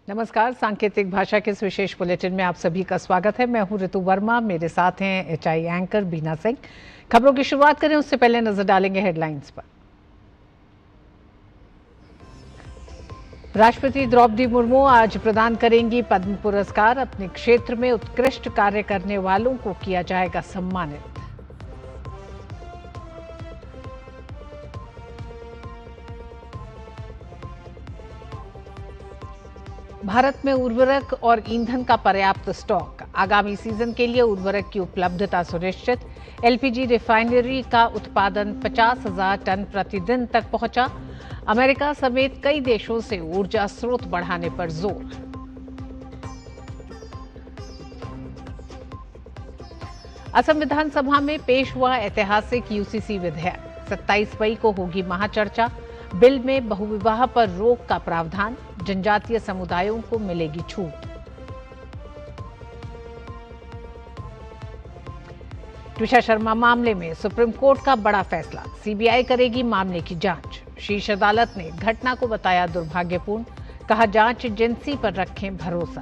नमस्कार, सांकेतिक भाषा के इस विशेष बुलेटिन में आप सभी का स्वागत है। मैं हूं ऋतु वर्मा, मेरे साथ हैं एचआई एंकर बीना सिंह। खबरों की शुरुआत करें उससे पहले नजर डालेंगे हेडलाइंस पर। राष्ट्रपति द्रौपदी मुर्मू आज प्रदान करेंगी पद्म पुरस्कार। अपने क्षेत्र में उत्कृष्ट कार्य करने वालों को किया जाएगा सम्मानित। भारत में उर्वरक और ईंधन का पर्याप्त स्टॉक। आगामी सीजन के लिए उर्वरक की उपलब्धता सुनिश्चित। एलपीजी रिफाइनरी का उत्पादन 50,000 टन प्रतिदिन तक पहुंचा। अमेरिका समेत कई देशों से ऊर्जा स्रोत बढ़ाने पर जोर। असम विधानसभा में पेश हुआ ऐतिहासिक यूसीसी विधेयक। 27 मई को होगी महाचर्चा। बिल में बहुविवाह पर रोक का प्रावधान। जनजातीय समुदायों को मिलेगी छूट। ट्विशा शर्मा मामले में सुप्रीम कोर्ट का बड़ा फैसला। सीबीआई करेगी मामले की जांच। शीर्ष अदालत ने घटना को बताया दुर्भाग्यपूर्ण। कहा जांच एजेंसी पर रखें भरोसा।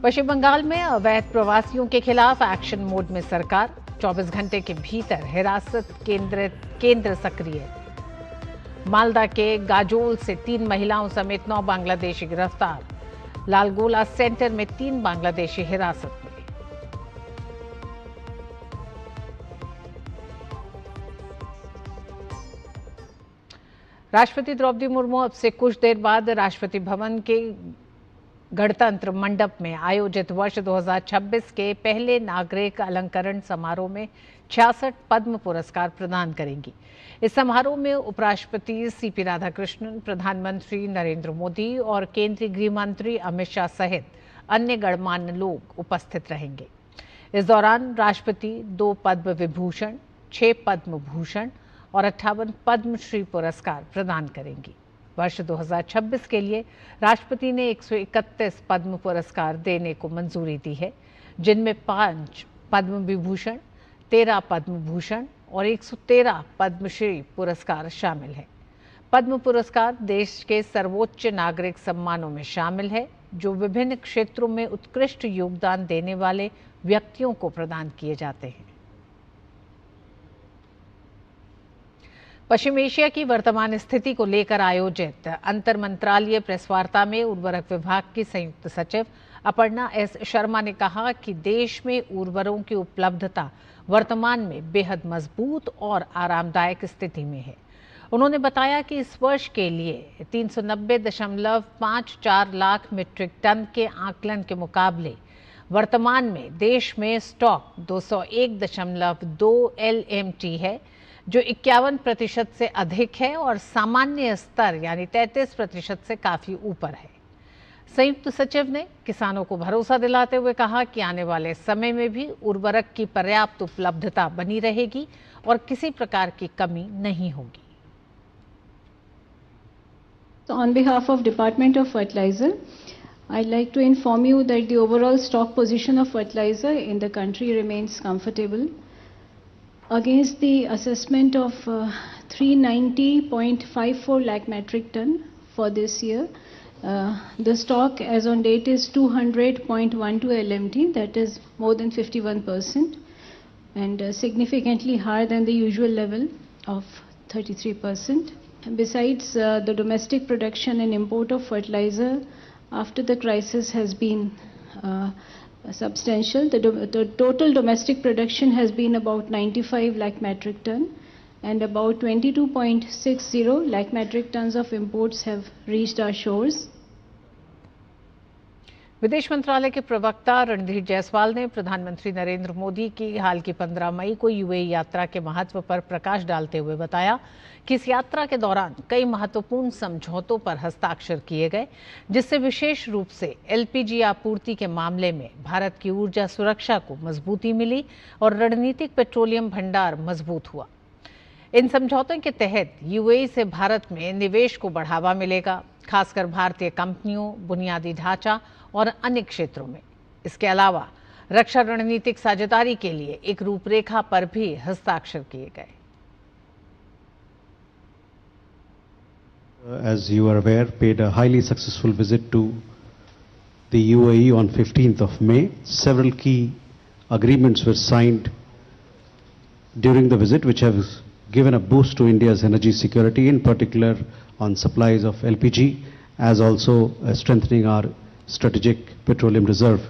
पश्चिम बंगाल में अवैध प्रवासियों के खिलाफ एक्शन मोड में सरकार। 24 घंटे के भीतर हिरासत केंद्र सक्रिय। मालदा के गाजोल से 3 महिलाओं समेत 9 बांग्लादेशी गिरफ्तार। लालगोला सेंटर में 3 बांग्लादेशी हिरासत में। राष्ट्रपति द्रौपदी मुर्मू अब से कुछ देर बाद राष्ट्रपति भवन के गणतंत्र मंडप में आयोजित वर्ष 2026 के पहले नागरिक अलंकरण समारोह में 66 पद्म पुरस्कार प्रदान करेंगी। इस समारोह में उपराष्ट्रपति सीपी राधाकृष्णन, प्रधानमंत्री नरेंद्र मोदी और केंद्रीय गृह मंत्री अमित शाह सहित अन्य गणमान्य लोग उपस्थित रहेंगे। इस दौरान राष्ट्रपति 2 पद्म विभूषण, 6 पद्म भूषण और 58 पद्मश्री पुरस्कार प्रदान करेंगी। वर्ष 2026 के लिए राष्ट्रपति ने 131 पद्म पुरस्कार देने को मंजूरी दी है, जिनमें 5 पद्म विभूषण, 13 पद्म भूषण और 113 पद्मश्री पुरस्कार शामिल हैं। पद्म पुरस्कार देश के सर्वोच्च नागरिक सम्मानों में शामिल है, जो विभिन्न क्षेत्रों में उत्कृष्ट योगदान देने वाले व्यक्तियों को प्रदान किए जाते हैं। पश्चिम एशिया की वर्तमान स्थिति को लेकर आयोजित अंतर मंत्रालय प्रेस वार्ता में उर्वरक विभाग की संयुक्त सचिव अपर्णा एस शर्मा ने कहा कि देश में उर्वरकों की उपलब्धता वर्तमान में बेहद मजबूत और आरामदायक स्थिति में है। उन्होंने बताया कि इस वर्ष के लिए 390.54 लाख मीट्रिक टन के आकलन के मुकाबले वर्तमान में देश में स्टॉक 201.2 LMT है, जो 51% से अधिक है और सामान्य स्तर यानी 33% से काफी ऊपर है। संयुक्त सचिव ने किसानों को भरोसा दिलाते हुए कहा कि आने वाले समय में भी उर्वरक की पर्याप्त उपलब्धता बनी रहेगी और किसी प्रकार की कमी नहीं होगी। So on behalf of Department of Fertilizer, I'd like to inform you that the overall stock position of fertilizer in the country remains comfortable. Against the assessment of 390.54 lakh metric ton for this year, the stock as on date is 200.12 LMT, that is more than 51% and significantly higher than the usual level of 33%. Besides, the domestic production and import of fertilizer after the crisis has been substantial. The total domestic production has been about 95 lakh metric ton and about 22.60 lakh metric tons of imports have reached our shores. विदेश मंत्रालय के प्रवक्ता रणधीर जायसवाल ने प्रधानमंत्री नरेंद्र मोदी की हाल की 15 मई को UAE यात्रा के महत्व पर प्रकाश डालते हुए बताया कि इस यात्रा के दौरान कई महत्वपूर्ण समझौतों पर हस्ताक्षर किए गए, जिससे विशेष रूप से एलपीजी आपूर्ति के मामले में भारत की ऊर्जा सुरक्षा को मजबूती मिली और रणनीतिक पेट्रोलियम भंडार मजबूत हुआ। इन समझौतों के तहत यूएई से भारत में निवेश को बढ़ावा मिलेगा, खासकर भारतीय कंपनियों, बुनियादी ढांचा और अन्य क्षेत्रों में। इसके अलावा रक्षा रणनीतिक साझेदारी के लिए एक रूपरेखा पर भी हस्ताक्षर किए गए। As you are aware, paid a highly successful visit to the UAE on 15th of May. Several key agreements were signed during the visit, which have given a boost to India's energy security, in particular on supplies of LPG, as also strengthening our strategic petroleum reserve.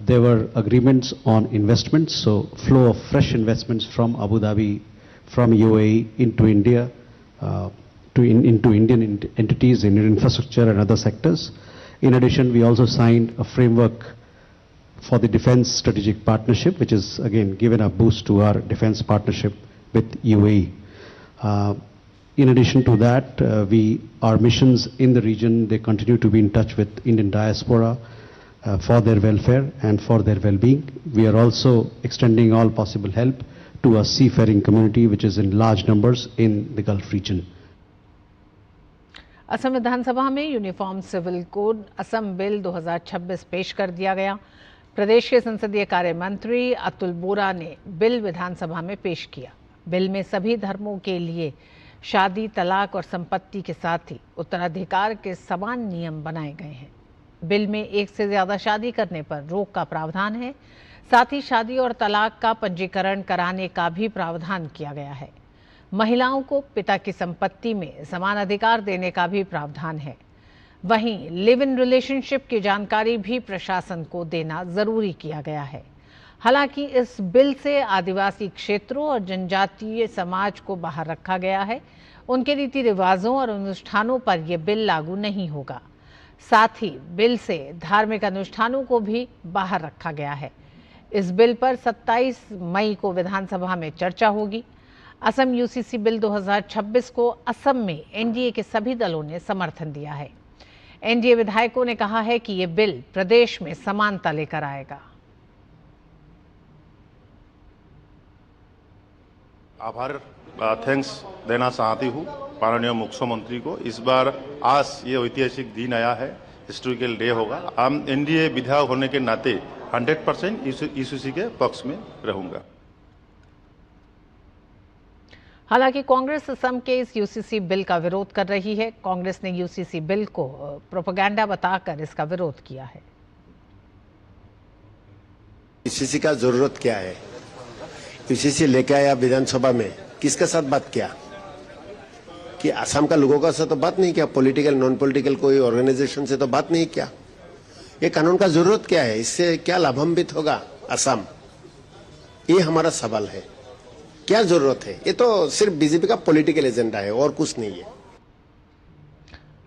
There were agreements on investments, so flow of fresh investments from Abu Dhabi, from UAE into India, into Indian entities in infrastructure and other sectors. In addition, we also signed a framework for the defense strategic partnership, which is again given a boost to our defense partnership with UAE. In addition to that, our missions in the region, they continue to be in touch with Indian diaspora for their welfare and for their well-being. We are also extending all possible help to a seafaring community, which is in large numbers in the Gulf region. Assam विधानसभा में uniform civil code Assam bill 2026 पेश कर दिया गया। प्रदेश के संसदीय कार्य मंत्री अतुल बोरा ने बिल विधानसभा में पेश किया। बिल में सभी धर्मों के लिए शादी, तलाक और संपत्ति के साथ ही उत्तराधिकार के समान नियम बनाए गए हैं। बिल में एक से ज्यादा शादी करने पर रोक का प्रावधान है। साथ ही शादी और तलाक का पंजीकरण कराने का भी प्रावधान किया गया है। महिलाओं को पिता की संपत्ति में समान अधिकार देने का भी प्रावधान है। वहीं लिव इन रिलेशनशिप की जानकारी भी प्रशासन को देना जरूरी किया गया है। हालांकि इस बिल से आदिवासी क्षेत्रों और जनजातीय समाज को बाहर रखा गया है। उनके रीति रिवाजों और अनुष्ठानों पर यह बिल लागू नहीं होगा। साथ ही बिल से धार्मिक अनुष्ठानों को भी बाहर रखा गया है। इस बिल पर 27 मई को विधानसभा में चर्चा होगी। असम यूसीसी बिल 2026 को असम में एनडीए के सभी दलों ने समर्थन दिया है। एनडीए विधायकों ने कहा है कि ये बिल प्रदेश में समानता लेकर आएगा। आभार थैंक्स देना चाहती हूँ माननीय मुख्यमंत्री को। इस बार आज ये ऐतिहासिक दिन आया है, हिस्टोरिकल डे होगा। हम एनडीए विधायक होने के नाते 100% यूसीसी के पक्ष में रहूंगा। हालांकि कांग्रेस असम के इस यूसीसी बिल का विरोध कर रही है। कांग्रेस ने यूसीसी बिल को प्रोपेगेंडा बताकर इसका विरोध किया है। यूसीसी का जरूरत क्या है? यूसीसी लेके आया विधानसभा में, किसके साथ बात किया? कि असम का लोगों का साथ तो बात नहीं किया, पॉलिटिकल नॉन पॉलिटिकल कोई ऑर्गेनाइजेशन से तो बात नहीं किया। ये कानून का जरूरत क्या है? इससे क्या लाभान्वित होगा असम? ये हमारा सवाल है। क्या जरूरत है? ये तो सिर्फ बीजेपी का पॉलिटिकल एजेंडा है और कुछ नहीं है।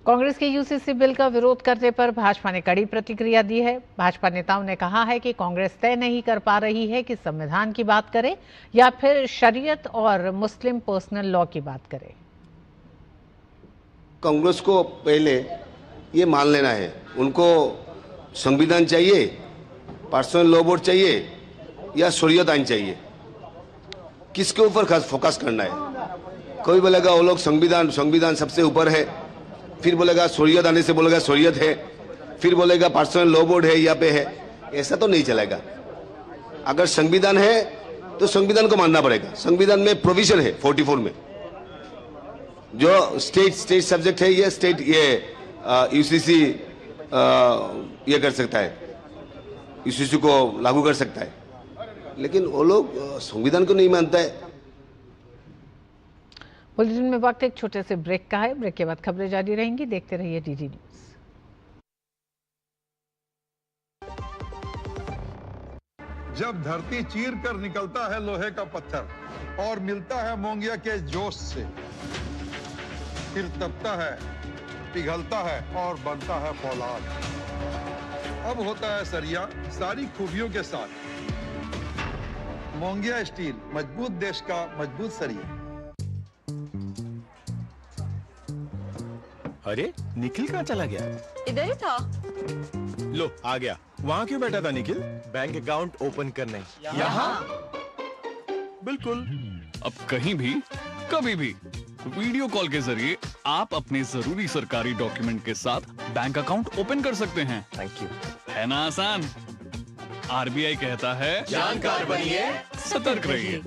कांग्रेस के यूसीसी बिल का विरोध करने पर भाजपा ने कड़ी प्रतिक्रिया दी है। भाजपा नेताओं ने कहा है कि कांग्रेस तय नहीं कर पा रही है कि संविधान की बात करे या फिर शरीयत और मुस्लिम पर्सनल लॉ की बात करे। कांग्रेस को पहले ये मान लेना है, उनको संविधान चाहिए, पर्सनल लॉ बोर्ड चाहिए या शरीयत आइन चाहिए, किसके ऊपर खास फोकस करना है? कोई बोलेगा वो लोग संविधान सबसे ऊपर है, फिर बोलेगा शरीयत आने से बोलेगा शरीयत है, फिर बोलेगा पर्सनल लॉ बोर्ड है यहाँ पे है। ऐसा तो नहीं चलेगा। अगर संविधान है तो संविधान को मानना पड़ेगा। संविधान में प्रोविजन है 44 में, जो स्टेट सब्जेक्ट है, ये स्टेट ये यूसीसी ये कर सकता है, यूसीसी को लागू कर सकता है। लेकिन वो लोग संविधान को नहीं मानता है। बुलेटिन में वक्त एक छोटे से ब्रेक का है। ब्रेक के बाद खबरें जारी रहेंगी। देखते रहिए डीडी न्यूज। जब धरती चीर कर निकलता है लोहे का पत्थर और मिलता है मोंगिया के जोश से, फिर तपता है, पिघलता है और बनता है फौलाद। अब होता है सरिया सारी खूबियों के साथ। मोंगिया स्टील, मजबूत देश का मजबूत सरिया। अरे निखिल कहाँ चला गया? इधर ही था। लो आ गया। वहाँ क्यों बैठा था निखिल? बैंक अकाउंट ओपन करने। यहाँ? बिल्कुल। अब कहीं भी कभी भी वीडियो कॉल के जरिए आप अपने जरूरी सरकारी डॉक्यूमेंट के साथ बैंक अकाउंट ओपन कर सकते हैं। Thank you. है ना आसान? आरबीआई कहता है जानकार बनिए, सतर्क रहिए।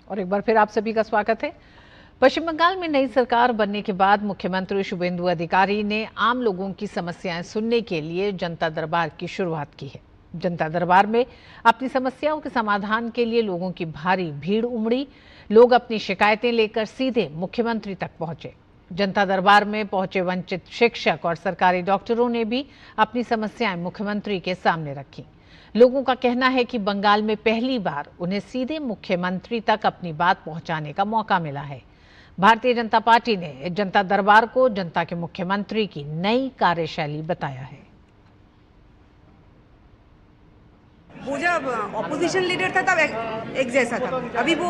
और एक बार फिर आप सभी का स्वागत है। पश्चिम बंगाल में नई सरकार बनने के बाद मुख्यमंत्री शुभेंदु अधिकारी ने आम लोगों की समस्याएं सुनने के लिए जनता दरबार की शुरुआत की है। जनता दरबार में अपनी समस्याओं के समाधान के लिए लोगों की भारी भीड़ उमड़ी। लोग अपनी शिकायतें लेकर सीधे मुख्यमंत्री तक पहुंचे। जनता दरबार में पहुंचे वंचित शिक्षक और सरकारी डॉक्टरों ने भी अपनी समस्याएं मुख्यमंत्री के सामने रखी। लोगों का कहना है कि बंगाल में पहली बार उन्हें सीधे मुख्यमंत्री तक अपनी बात पहुंचाने का मौका मिला है। भारतीय जनता पार्टी ने जनता दरबार को जनता के मुख्यमंत्री की नई कार्यशैली बताया है। वो जब ऑपोजिशन लीडर था तब एक जैसा था, अभी वो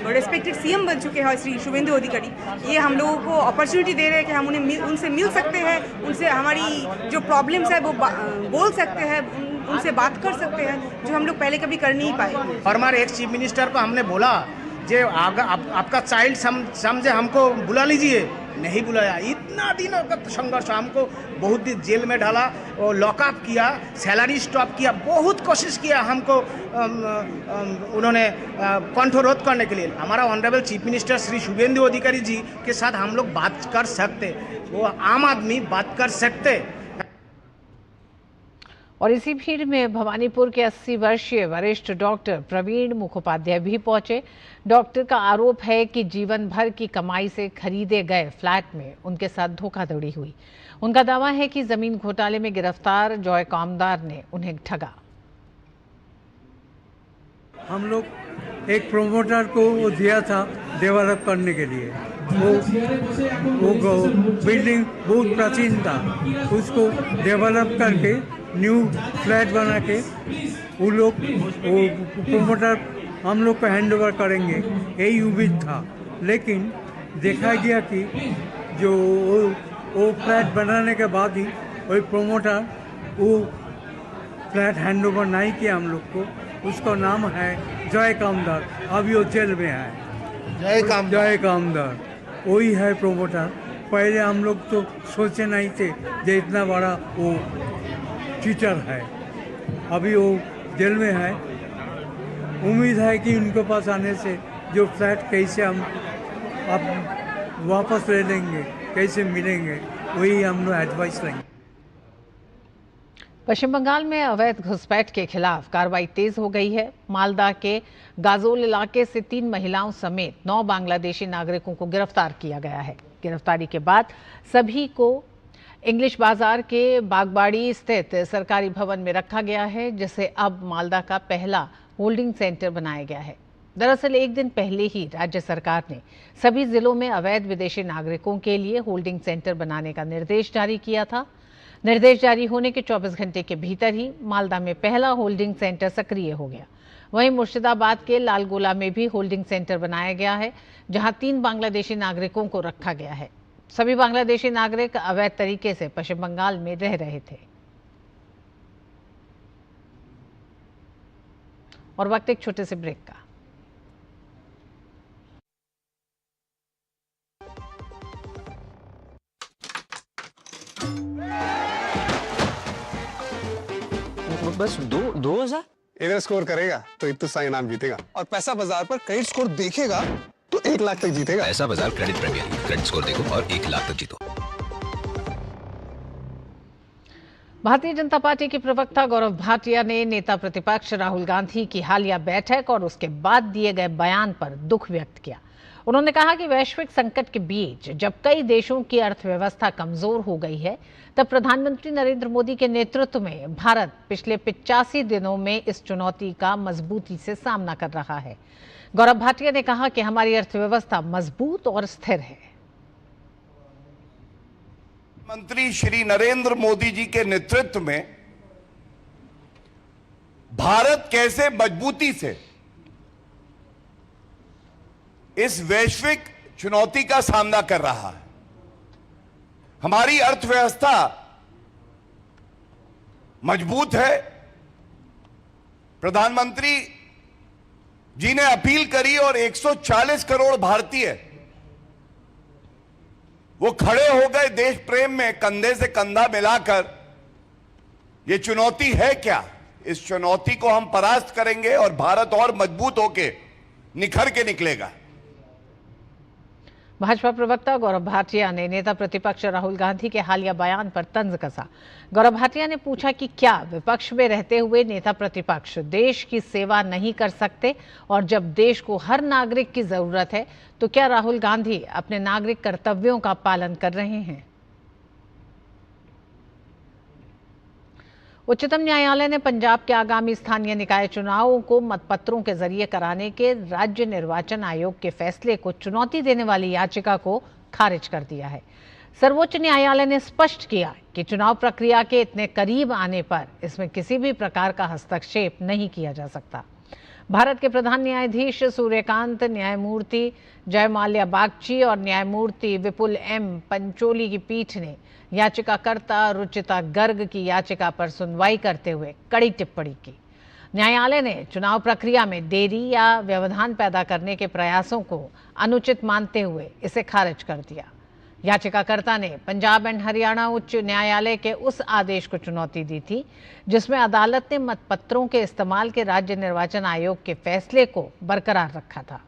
रेस्पेक्टेड सीएम बन चुके हैं श्री शुभेंदु अधिकारी। ये हम लोगों को अपॉर्चुनिटी दे रहे हैं कि हम उनसे मिल सकते हैं, उनसे हमारी जो प्रॉब्लम्स है वो बोल सकते हैं, उनसे बात कर सकते हैं, जो हम लोग पहले कभी कर नहीं पाए। और हमारे एक्स चीफ मिनिस्टर को हमने बोला जे आपका चाइल्ड समझे हमको बुला लीजिए, नहीं बुलाया। इतना दिनों का संघर्ष, हमको बहुत दिन जेल में डाला, लॉकअप किया, सैलरी स्टॉप किया, बहुत कोशिश किया हमको उन्होंने कंठरोध करने के लिए। हमारा honourable chief minister Shri Suvendu Adhikari ji के साथ हम लोग बात कर सकते, वो आम आदमी बात कर सकते। और इसी भीड़ में भवानीपुर के 80 वर्षीय वरिष्ठ डॉक्टर प्रवीण मुखोपाध्याय भी पहुंचे। डॉक्टर का आरोप है कि जीवन भर की कमाई से खरीदे गए फ्लैट में उनके साथ धोखाधड़ी हुई। उनका दावा है कि जमीन घोटाले में गिरफ्तार जॉय कामदार ने उन्हें ठगा। हम लोग एक प्रोमोटर को वो दिया था डेवलप करने के लिए। वो बिल्डिंग बहुत प्राचीन था, उसको डेवलप करके न्यू फ्लैट बना के वो लोग वो प्रोमोटर हम लोग को हैंड ओवर करेंगे, यही उम्मीद था। लेकिन देखा गया कि जो वो फ्लैट बनाने के बाद ही वही प्रोमोटर वो फ्लैट हैंड ओवर नहीं किया हम लोग को। उसका नाम है जॉय कामदार, अभी वो जेल में है। जॉय कामदार वही है प्रोमोटर। पहले हम लोग तो सोचे नहीं थे जो इतना बड़ा वो चीटर है, अभी वो जेल में है। उम्मीद है कि उनके पास आने से जो फ्लैट कैसे हम अब वापस ले लेंगे, कैसे मिलेंगे, वही हम लोग एडवाइस लेंगे। पश्चिम बंगाल में अवैध घुसपैठ के खिलाफ कार्रवाई तेज हो गई है। मालदा के गाजोल इलाके से 3 महिलाओं समेत 9 बांग्लादेशी नागरिकों को गिरफ्तार किया गया है। गिरफ्तारी के बाद सभी को इंग्लिश बाजार के बागबाड़ी स्थित सरकारी भवन में रखा गया है, जिसे अब मालदा का पहला होल्डिंग सेंटर बनाया गया है। दरअसल एक दिन पहले ही राज्य सरकार ने सभी जिलों में अवैध विदेशी नागरिकों के लिए होल्डिंग सेंटर बनाने का निर्देश जारी किया था। निर्देश जारी होने के 24 घंटे के भीतर ही मालदा में पहला होल्डिंग सेंटर सक्रिय हो गया। वहीं मुर्शिदाबाद के लालगोला में भी होल्डिंग सेंटर बनाया गया है, जहां 3 बांग्लादेशी नागरिकों को रखा गया है। सभी बांग्लादेशी नागरिक अवैध तरीके से पश्चिम बंगाल में रह रहे थे। और वक्त एक छोटे से ब्रेक का। बस 2,000 इधर स्कोर करेगा तो इतना सा इनाम जीतेगा, और पैसा बाजार पर क्रेडिट स्कोर देखेगा तो 1 लाख तक जीतेगा। पैसा बाजार क्रेडिट प्रीमियर, क्रेडिट स्कोर देखो और 1 लाख तक जीतो। भारतीय जनता पार्टी के प्रवक्ता गौरव भाटिया ने नेता प्रतिपक्ष राहुल गांधी की हालिया बैठक और उसके बाद दिए गए बयान पर दुख व्यक्त किया। उन्होंने कहा कि वैश्विक संकट के बीच जब कई देशों की अर्थव्यवस्था कमजोर हो गई है, तब प्रधानमंत्री नरेंद्र मोदी के नेतृत्व में भारत पिछले 85 दिनों में इस चुनौती का मजबूती से सामना कर रहा है। गौरव भाटिया ने कहा कि हमारी अर्थव्यवस्था मजबूत और स्थिर है। मंत्री श्री नरेंद्र मोदी जी के नेतृत्व में भारत कैसे मजबूती से इस वैश्विक चुनौती का सामना कर रहा है। हमारी अर्थव्यवस्था मजबूत है। प्रधानमंत्री जिन्हें अपील करी और 140 करोड़ भारतीय वो खड़े हो गए देश प्रेम में कंधे से कंधा मिलाकर। ये चुनौती है क्या? इस चुनौती को हम परास्त करेंगे और भारत और मजबूत होके निखर के निकलेगा। भाजपा प्रवक्ता गौरव भाटिया ने नेता प्रतिपक्ष राहुल गांधी के हालिया बयान पर तंज कसा। गौरव भाटिया ने पूछा कि क्या विपक्ष में रहते हुए नेता प्रतिपक्ष देश की सेवा नहीं कर सकते, और जब देश को हर नागरिक की जरूरत है तो क्या राहुल गांधी अपने नागरिक कर्तव्यों का पालन कर रहे हैं? उच्चतम न्यायालय ने पंजाब के आगामी स्थानीय निकाय चुनावों को मतपत्रों के जरिए कराने के राज्य निर्वाचन आयोग के फैसले को चुनौती देने वाली याचिका को खारिज कर दिया है। सर्वोच्च न्यायालय ने स्पष्ट किया कि चुनाव प्रक्रिया के इतने करीब आने पर इसमें किसी भी प्रकार का हस्तक्षेप नहीं किया जा सकता। भारत के प्रधान न्यायाधीश सूर्यकांत, न्यायमूर्ति जयमाल्या बागची और न्यायमूर्ति विपुल एम पंचोली की पीठ ने याचिकाकर्ता रुचिता गर्ग की याचिका पर सुनवाई करते हुए कड़ी टिप्पणी की। न्यायालय ने चुनाव प्रक्रिया में देरी या व्यवधान पैदा करने के प्रयासों को अनुचित मानते हुए इसे खारिज कर दिया। याचिकाकर्ता ने पंजाब एंड हरियाणा उच्च न्यायालय के उस आदेश को चुनौती दी थी जिसमें अदालत ने मतपत्रों के इस्तेमाल के राज्य निर्वाचन आयोग के फैसले को बरकरार रखा था।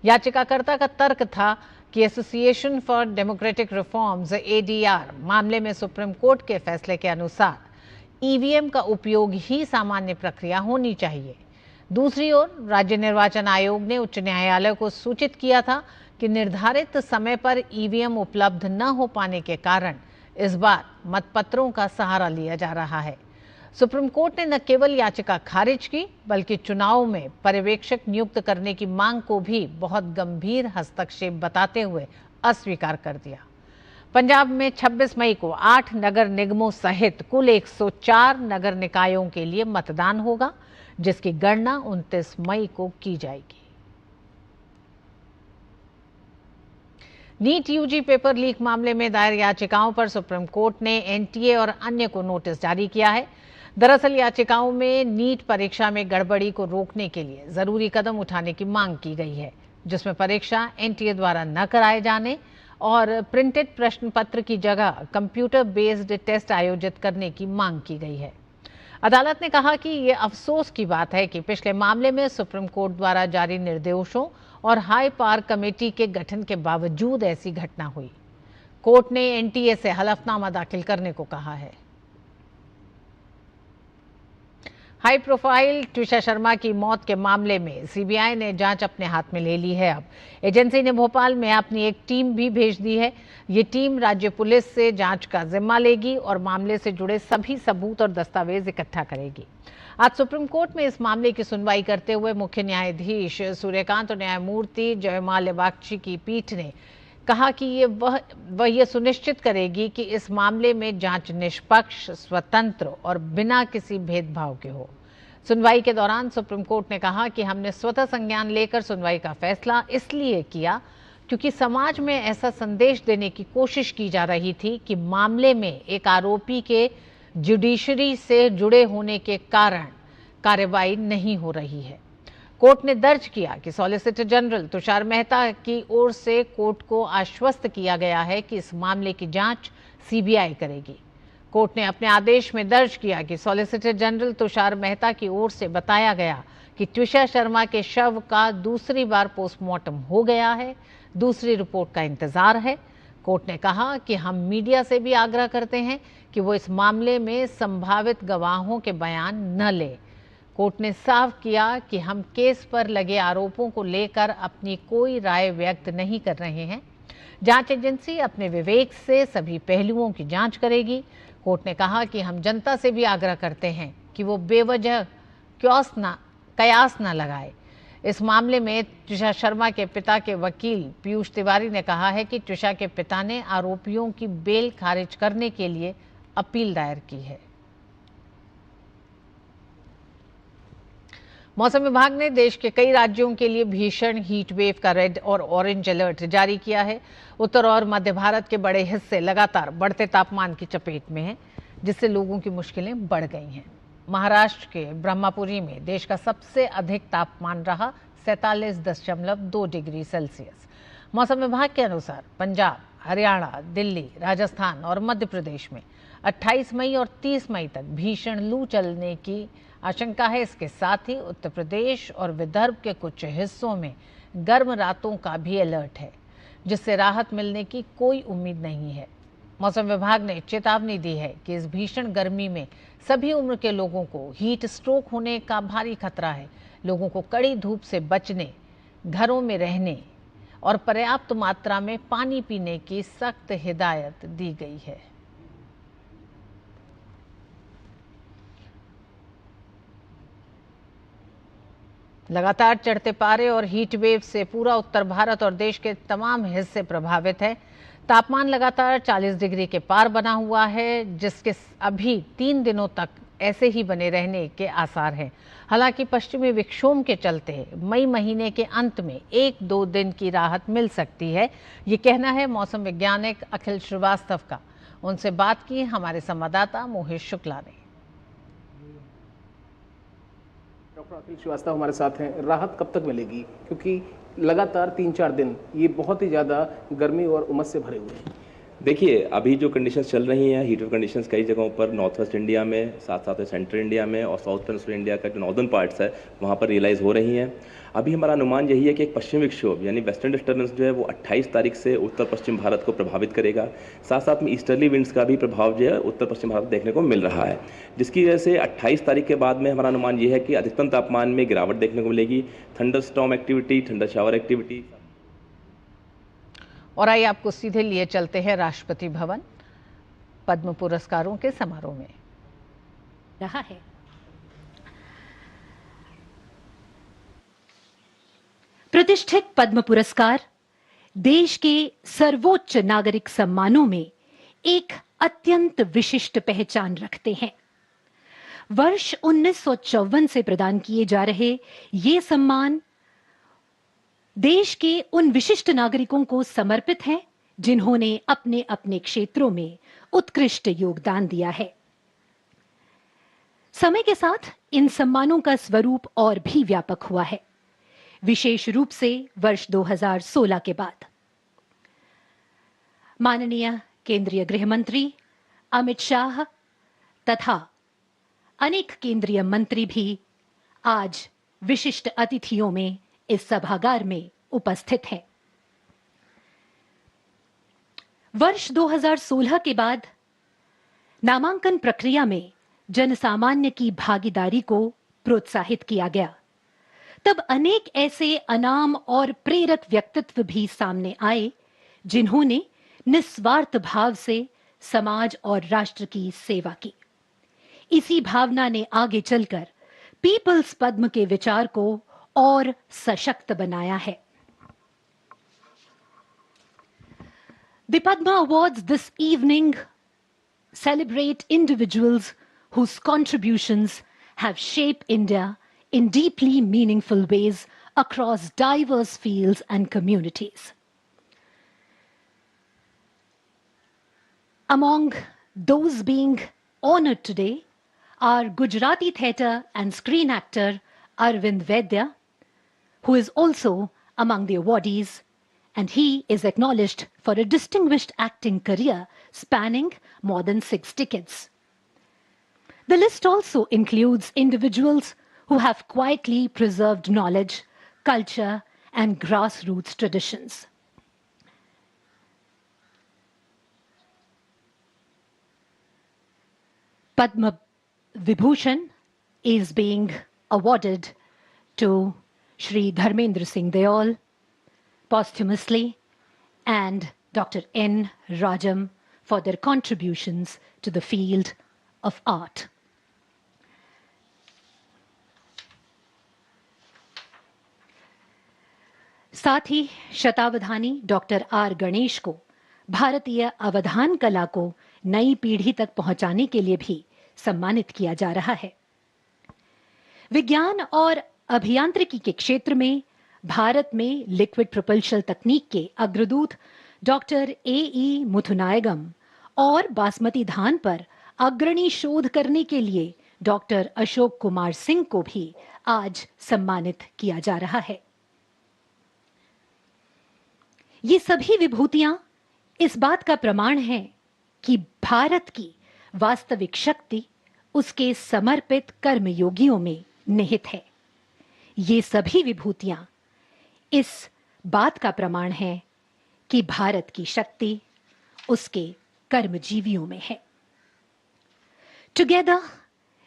याचिकाकर्ता का तर्क था कि association for democratic reforms ADR मामले में सुप्रीम कोर्ट के फैसले के अनुसार EVM का उपयोग ही सामान्य प्रक्रिया होनी चाहिए। दूसरी ओर राज्य निर्वाचन आयोग ने उच्च न्यायालय को सूचित किया था कि निर्धारित समय पर EVM उपलब्ध न हो पाने के कारण इस बार मतपत्रों का सहारा लिया जा रहा है। सुप्रीम कोर्ट ने न केवल याचिका खारिज की बल्कि चुनाव में पर्यवेक्षक नियुक्त करने की मांग को भी बहुत गंभीर हस्तक्षेप बताते हुए अस्वीकार कर दिया। पंजाब में 26 मई को 8 नगर निगमों सहित कुल 104 नगर निकायों के लिए मतदान होगा, जिसकी गणना 29 मई को की जाएगी। नीट UG पेपर लीक मामले में दायर याचिकाओं पर सुप्रीम कोर्ट ने NTA और अन्य को नोटिस जारी किया है। दरअसल याचिकाओं में नीट परीक्षा में गड़बड़ी को रोकने के लिए जरूरी कदम उठाने की मांग की गई है, जिसमें परीक्षा NTA द्वारा न कराए जाने और प्रिंटेड प्रश्न पत्र की जगह कंप्यूटर बेस्ड टेस्ट आयोजित करने की मांग की गई है। अदालत ने कहा कि ये अफसोस की बात है कि पिछले मामले में सुप्रीम कोर्ट द्वारा जारी निर्देशों और हाई पावर कमेटी के गठन के बावजूद ऐसी घटना हुई। कोर्ट ने NTA से हलफनामा दाखिल करने को कहा है। हाई प्रोफाइल ट्विशा शर्मा की मौत के मामले में CBI ने जांच अपने हाथ में ले ली है। अब एजेंसी ने भोपाल में अपनी एक टीम भी भेज दी है। ये टीम राज्य पुलिस से जांच का जिम्मा लेगी और मामले से जुड़े सभी सबूत और दस्तावेज इकट्ठा करेगी। आज सुप्रीम कोर्ट में इस मामले की सुनवाई करते हुए मुख्य न्यायाधीश सूर्यकांत और न्यायमूर्ति जयमाल्या बागची की पीठ ने कहा कि वह ये सुनिश्चित करेगी कि इस मामले में जांच निष्पक्ष, स्वतंत्र और बिना किसी भेदभाव के हो। सुनवाई के दौरान सुप्रीम कोर्ट ने कहा कि हमने स्वतः संज्ञान लेकर सुनवाई का फैसला इसलिए किया क्योंकि समाज में ऐसा संदेश देने की कोशिश की जा रही थी कि मामले में एक आरोपी के जुडिशरी से जुड़े होने के कारण कार्रवाई नहीं हो रही है। कोर्ट ने दर्ज किया कि सॉलिसिटर जनरल तुषार मेहता की ओर से कोर्ट को आश्वस्त किया गया है कि इस मामले की जांच CBI करेगी। कोर्ट ने अपने आदेश में दर्ज किया कि सॉलिसिटर जनरल तुषार मेहता की ओर से बताया गया कि ट्विशा शर्मा के शव का दूसरी बार पोस्टमार्टम हो गया है, दूसरी रिपोर्ट का इंतजार है। कोर्ट ने कहा कि हम मीडिया से भी आग्रह करते हैं कि वो इस मामले में संभावित गवाहों के बयान न ले। कोर्ट ने साफ किया कि हम केस पर लगे आरोपों को लेकर अपनी कोई राय व्यक्त नहीं कर रहे हैं। जांच एजेंसी अपने विवेक से सभी पहलुओं की जांच करेगी। कोर्ट ने कहा कि हम जनता से भी आग्रह करते हैं कि वो बेवजह कयास न लगाए। इस मामले में ट्विशा शर्मा के पिता के वकील पीयूष तिवारी ने कहा है कि ट्विशा के पिता ने आरोपियों की बेल खारिज करने के लिए अपील दायर की है। मौसम विभाग ने देश के कई राज्यों के लिए भीषण हीट वेव का रेड और ऑरेंज अलर्ट जारी किया है। उत्तर और मध्य भारत के बड़े हिस्से लगातार बढ़ते तापमान की चपेट में हैं, जिससे लोगों की मुश्किलें बढ़ गई हैं। महाराष्ट्र के ब्रह्मपुरी में देश का सबसे अधिक तापमान रहा 47.2 डिग्री सेल्सियस। मौसम विभाग के अनुसार पंजाब, हरियाणा, दिल्ली, राजस्थान और मध्य प्रदेश में 28 मई और 30 मई तक भीषण लू चलने की आशंका है। इसके साथ ही उत्तर प्रदेश और विदर्भ के कुछ हिस्सों में गर्म रातों का भी अलर्ट है, जिससे राहत मिलने की कोई उम्मीद नहीं है। मौसम विभाग ने चेतावनी दी है कि इस भीषण गर्मी में सभी उम्र के लोगों को हीट स्ट्रोक होने का भारी खतरा है। लोगों को कड़ी धूप से बचने, घरों में रहने और पर्याप्त मात्रा में पानी पीने की सख्त हिदायत दी गई है। लगातार चढ़ते पारे और हीट वेव से पूरा उत्तर भारत और देश के तमाम हिस्से प्रभावित है। तापमान लगातार 40 डिग्री के पार बना हुआ है, जिसके अभी 3 दिनों तक ऐसे ही बने रहने के आसार हैं। हालांकि पश्चिमी विक्षोभ के चलते मई महीने के अंत में 1-2 दिन की राहत मिल सकती है, ये कहना है मौसम वैज्ञानिक अखिल श्रीवास्तव का। उनसे बात की हमारे संवाददाता मोहित शुक्ला ने। डॉक्टर अखिल श्रीवास्तव हमारे साथ हैं। राहत कब तक मिलेगी, क्योंकि लगातार 3-4 दिन ये बहुत ही ज़्यादा गर्मी और उमस से भरे हुए हैं? देखिए, अभी जो कंडीशंस चल रही हैं, हीट वेव कंडीशंस कई जगहों पर नॉर्थ वेस्ट इंडिया में, साथ साथ सेंट्रल इंडिया में और साउथ पेनिनसुला इंडिया का जो नॉर्दर्न पार्ट्स है वहाँ पर रियलाइज़ हो रही हैं। अभी हमारा अनुमान यही है कि एक पश्चिमी विक्षोभ यानी वेस्टर्न डिस्टर्बेंस जो है वो 28 तारीख से उत्तर पश्चिम भारत को प्रभावित करेगा। साथ साथ में ईस्टर्ली विंड्स का भी प्रभाव जो है उत्तर पश्चिम भारत देखने को मिल रहा है, जिसकी वजह से 28 तारीख के बाद में हमारा अनुमान ये है कि अधिकतम तापमान में गिरावट देखने को मिलेगी। Thunder storm activity, thunder shower activity. और आइए आपको सीधे लिए चलते हैं राष्ट्रपति भवन। पद्म पुरस्कारों के समारोह में रहा है। प्रतिष्ठित पद्म पुरस्कार देश के सर्वोच्च नागरिक सम्मानों में एक अत्यंत विशिष्ट पहचान रखते हैं। वर्ष 1954 से प्रदान किए जा रहे ये सम्मान देश के उन विशिष्ट नागरिकों को समर्पित है जिन्होंने अपने अपने क्षेत्रों में उत्कृष्ट योगदान दिया है। समय के साथ इन सम्मानों का स्वरूप और भी व्यापक हुआ है, विशेष रूप से वर्ष 2016 के बाद। माननीय केंद्रीय गृह मंत्री अमित शाह तथा अनेक केंद्रीय मंत्री भी आज विशिष्ट अतिथियों में इस सभागार में उपस्थित हैं। वर्ष 2016 के बाद नामांकन प्रक्रिया में जनसामान्य की भागीदारी को प्रोत्साहित किया गया। तब अनेक ऐसे अनाम और प्रेरक व्यक्तित्व भी सामने आए जिन्होंने निस्वार्थ भाव से समाज और राष्ट्र की सेवा की। इसी भावना ने आगे चलकर पीपल्स पद्म के विचार को और सशक्त बनाया है। The Padma Awards this evening celebrate individuals whose contributions have shaped India in deeply meaningful ways across diverse fields and communities. Among those being honored today are Gujarati theatre and screen actor Arvind Vaidya, who is also among the awardees, and he is acknowledged for a distinguished acting career spanning more than 6 decades. The list also includes individuals who have quietly preserved knowledge, culture, and grassroots traditions. Padma Vibhushan is being awarded to Shri Dharmendra Singh Deol posthumously and Dr. N. Rajam for their contributions to the field of art. साथ ही शतावधानी doctor R Ganesh को भारतीय अवधान कला को नई पीढ़ी तक पहुंचाने के लिए भी सम्मानित किया जा रहा है। विज्ञान और अभियांत्रिकी के क्षेत्र में भारत में लिक्विड प्रोपल्शन तकनीक के अग्रदूत डॉक्टर ए.ई. मुथुनायगम और बासमती धान पर अग्रणी शोध करने के लिए डॉक्टर अशोक कुमार सिंह को भी आज सम्मानित किया जा रहा है। ये सभी विभूतियां इस बात का प्रमाण हैं कि भारत की वास्तविक शक्ति उसके समर्पित कर्मयोगियों में निहित है। ये सभी विभूतियां इस बात का प्रमाण है कि भारत की शक्ति उसके कर्मजीवियों में है। Together,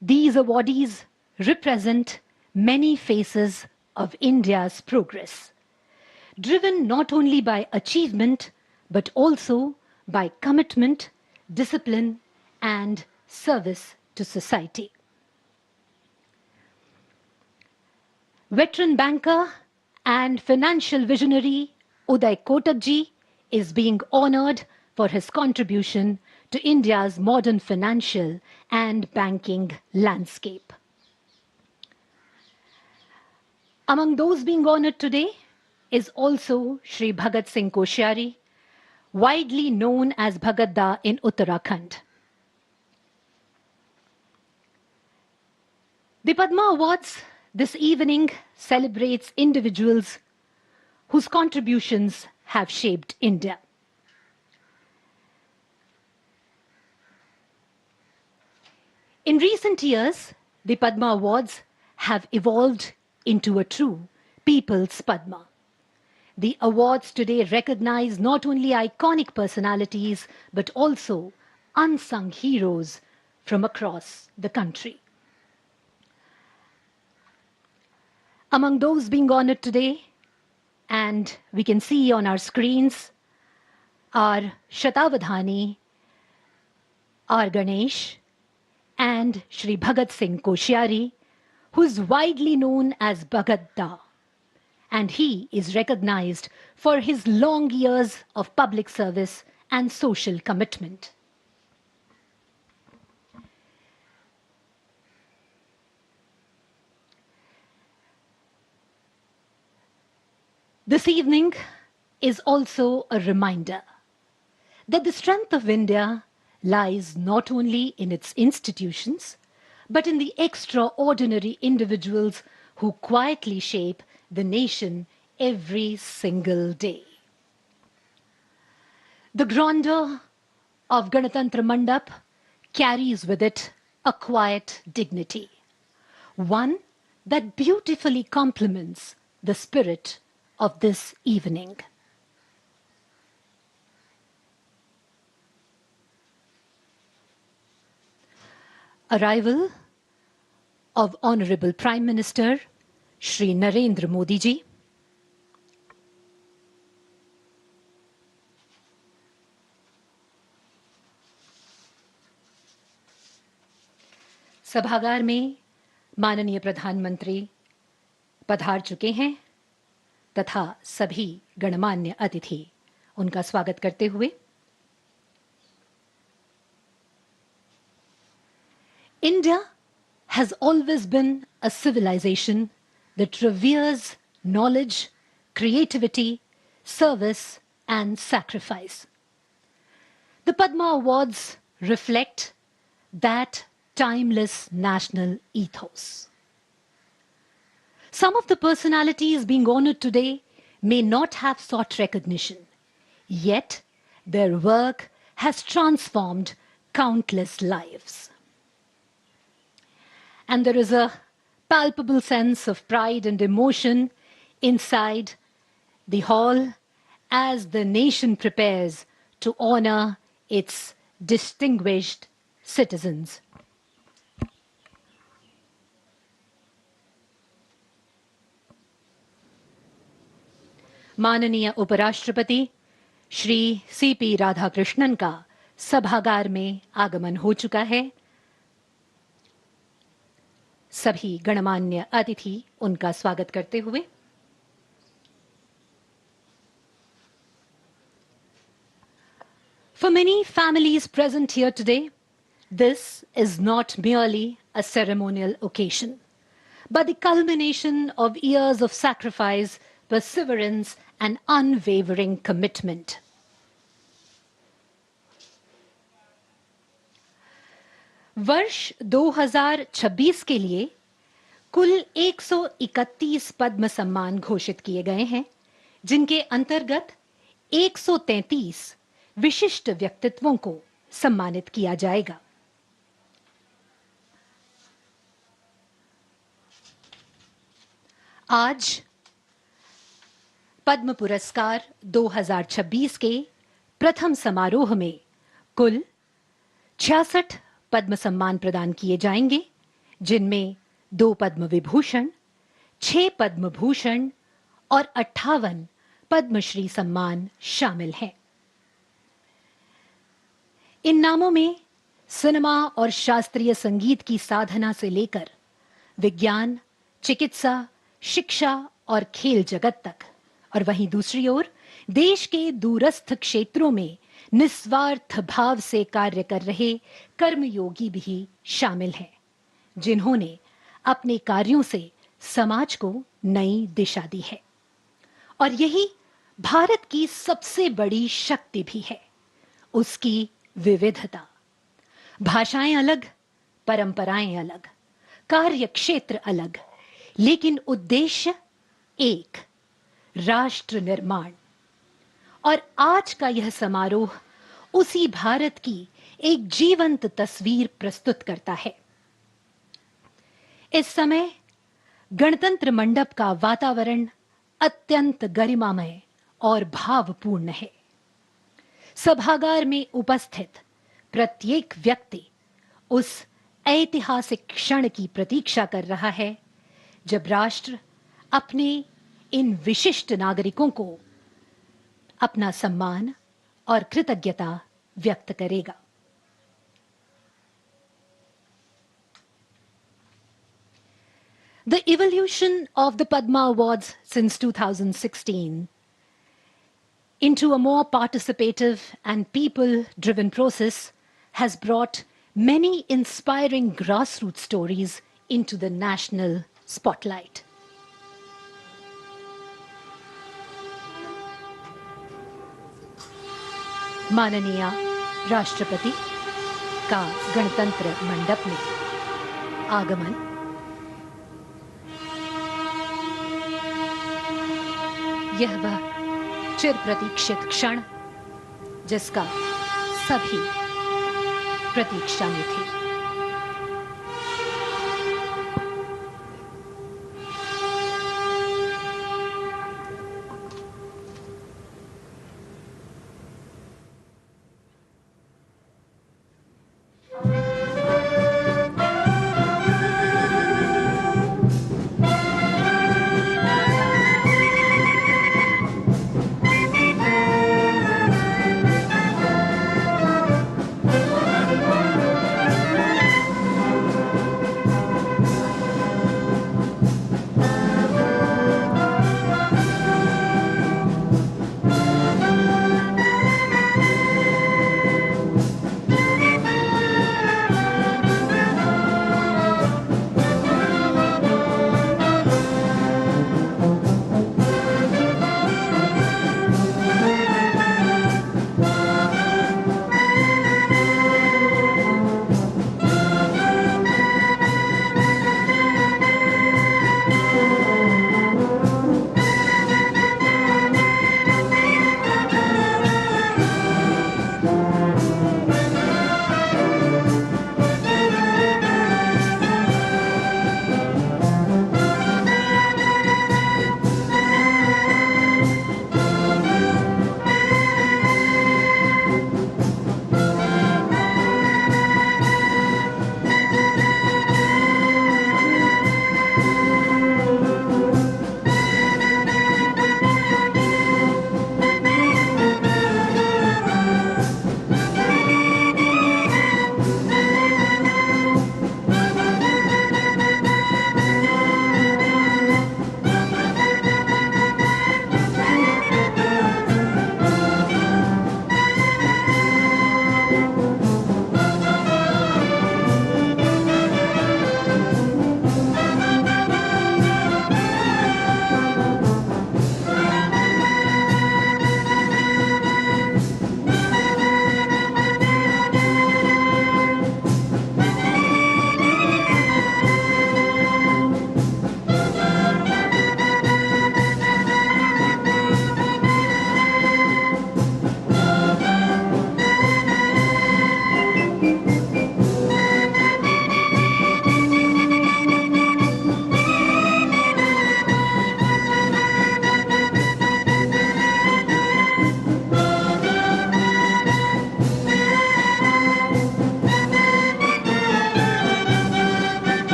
these awardees represent many faces of India's progress, driven not only by achievement but also by commitment, discipline, and service to society. Veteran banker and financial visionary Uday Kotak ji is being honored for his contribution to India's modern financial and banking landscape. Among those being honored today is also Shri Bhagat Singh Koshyari, widely known as Bhagat Da in Uttarakhand. The Padma Awards this evening celebrates individuals whose contributions have shaped India. In recent years, the Padma Awards have evolved into a true People's Padma. The awards today recognize not only iconic personalities but also unsung heroes from across the country. Among those being honored today, and we can see on our screens, are Shatavadhani, R. Ganesh, and Shri Bhagat Singh Koshyari, who is widely known as Bhagat Da. And he is recognized for his long years of public service and social commitment. This evening is also a reminder that the strength of India lies not only in its institutions, but in the extraordinary individuals who quietly shape the nation every single day. The grandeur of Ganatantra Mandap carries with it a quiet dignity, one that beautifully complements the spirit of this evening. Arrival of Honorable Prime Minister Shri Narendra Modi ji. सभागार में माननीय प्रधानमंत्री पधार चुके हैं तथा सभी गणमान्य अतिथि उनका स्वागत करते हुए India has always been a civilization that reveres knowledge, creativity, service, and sacrifice. The Padma Awards reflect that timeless national ethos. Some of the personalities being honored today may not have sought recognition, yet their work has transformed countless lives. And there is a palpable sense of pride and emotion inside the hall as the nation prepares to honor its distinguished citizens. माननीय उपराष्ट्रपति Shri CP Radhakrishnan का सभागार में आगमन हो चुका है। सभी गणमान्य अतिथि उनका स्वागत करते हुए For many families present here today, this is not merely a ceremonial occasion, but the culmination of years of sacrifice, perseverance, and unwavering commitment. वर्ष 2026 के लिए कुल 131 पद्म सम्मान घोषित किए गए हैं, जिनके अंतर्गत 133 विशिष्ट व्यक्तित्वों को सम्मानित किया जाएगा। आज पद्म पुरस्कार 2026 के प्रथम समारोह में कुल 66 पद्म सम्मान प्रदान किए जाएंगे, जिनमें 2 पद्म विभूषण, 6 पद्म भूषण और 58 पद्मश्री सम्मान शामिल हैं। इन नामों में सिनेमा और शास्त्रीय संगीत की साधना से लेकर विज्ञान, चिकित्सा, शिक्षा और खेल जगत तक, और वहीं दूसरी ओर देश के दूरस्थ क्षेत्रों में निस्वार्थ भाव से कार्य कर रहे कर्मयोगी भी शामिल हैं, जिन्होंने अपने कार्यों से समाज को नई दिशा दी है। और यही भारत की सबसे बड़ी शक्ति भी है, उसकी विविधता। भाषाएं अलग, परंपराएं अलग, कार्य क्षेत्र अलग, लेकिन उद्देश्य एक, राष्ट्र निर्माण। और आज का यह समारोह उसी भारत की एक जीवंत तस्वीर प्रस्तुत करता है। इस समय गणतंत्र मंडप का वातावरण अत्यंत गरिमामय और भावपूर्ण है। सभागार में उपस्थित प्रत्येक व्यक्ति उस ऐतिहासिक क्षण की प्रतीक्षा कर रहा है जब राष्ट्र अपने इन विशिष्ट नागरिकों को अपना सम्मान और कृतज्ञता व्यक्त करेगा। The evolution of the Padma Awards since 2016 into a more participative and people-driven process has brought many inspiring grassroots stories into the national spotlight. माननीय राष्ट्रपति का गणतंत्र मंडप में आगमन यह वह चिर प्रतीक्षित क्षण जिसका सभी प्रतीक्षा में थे।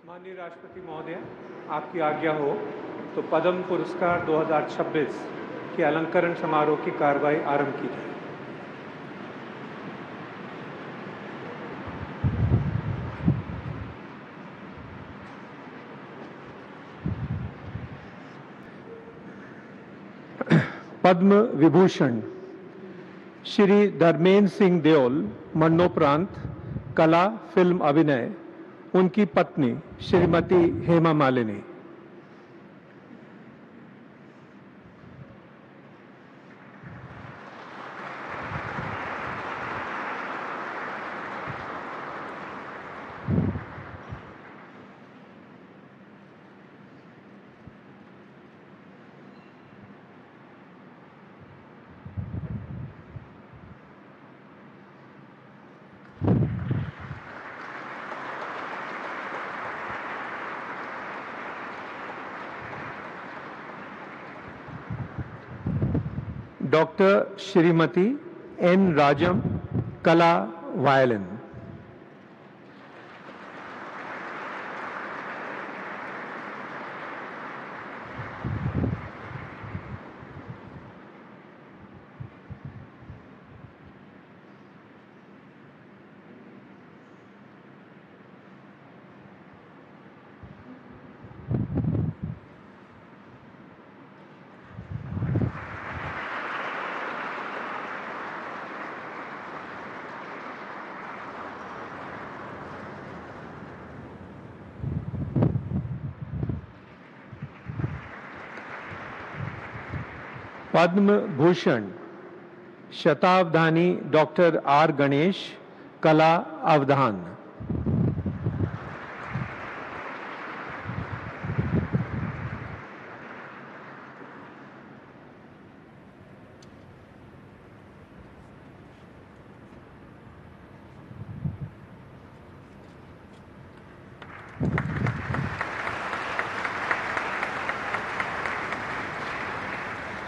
माननीय राष्ट्रपति महोदय, आपकी आज्ञा हो तो पद्म पुरस्कार 2026 के अलंकरण समारोह की कार्रवाई आरंभ की जाए। पद्म विभूषण श्री धर्मेंद्र सिंह देओल, मरणोपरांत कला फिल्म अभिनय, उनकी पत्नी श्रीमती हेमा मालिनी। डॉक्टर श्रीमती एन राजम, कला violin. Padma Bhushan शतावधानी doctor R Ganesh, कला अवधान।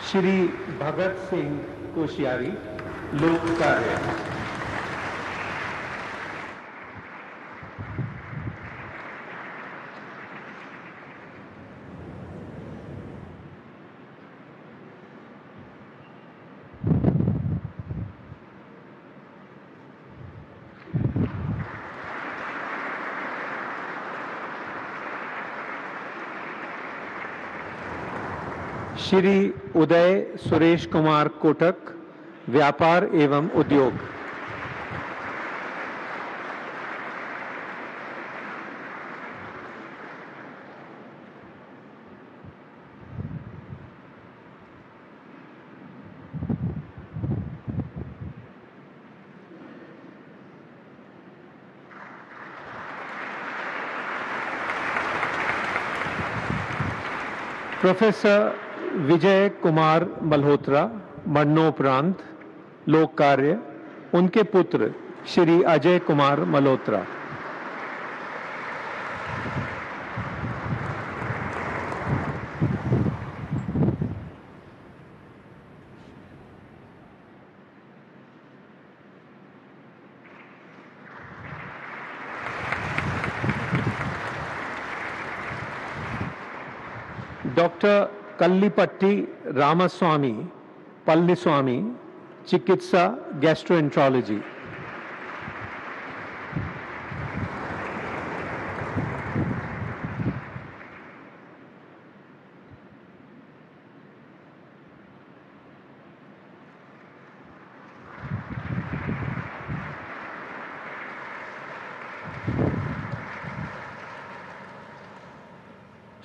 श्री भगत सिंह कोश्यारी, लोक कार्य। श्री उदय सुरेश कुमार कोटक, व्यापार एवं उद्योग। प्रोफेसर विजय कुमार मल्होत्रा, मरणोपरांत, लोक कार्य, उनके पुत्र श्री अजय कुमार मल्होत्रा। डॉक्टर कल्लीपट्टी रामास्वामी पल्लीस्वामी, चिकित्सा गैस्ट्रोएंट्रोलॉजी।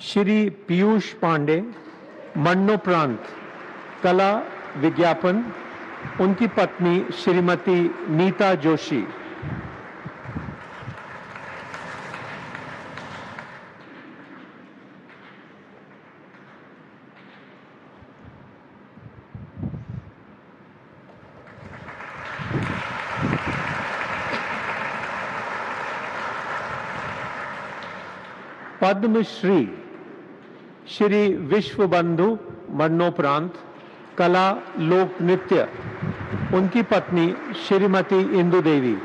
श्री पीयूष पांडे, मरणोपरांत, कला विज्ञापन, उनकी पत्नी श्रीमती नीता जोशी। पद्मश्री श्री विश्वबंधु, मरणोपरांत, कला लोक नृत्य, उनकी पत्नी श्रीमती इंदु देवी।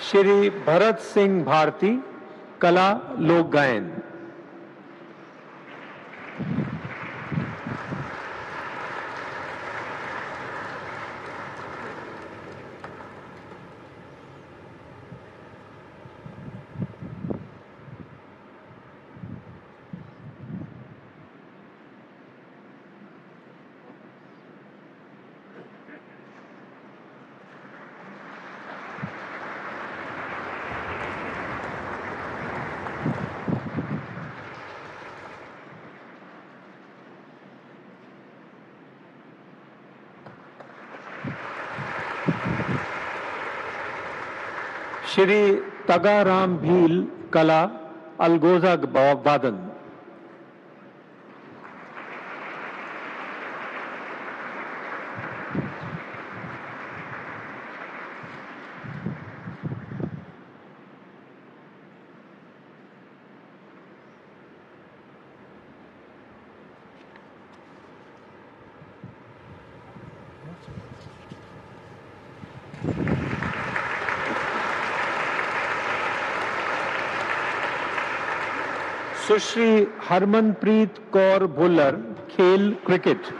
श्री भरत सिंह भारती, कला लोक गायन। श्री तगाराम भील, कला अलगोजा वादन। सुश्री हरमनप्रीत कौर भुल्लर, खेल क्रिकेट।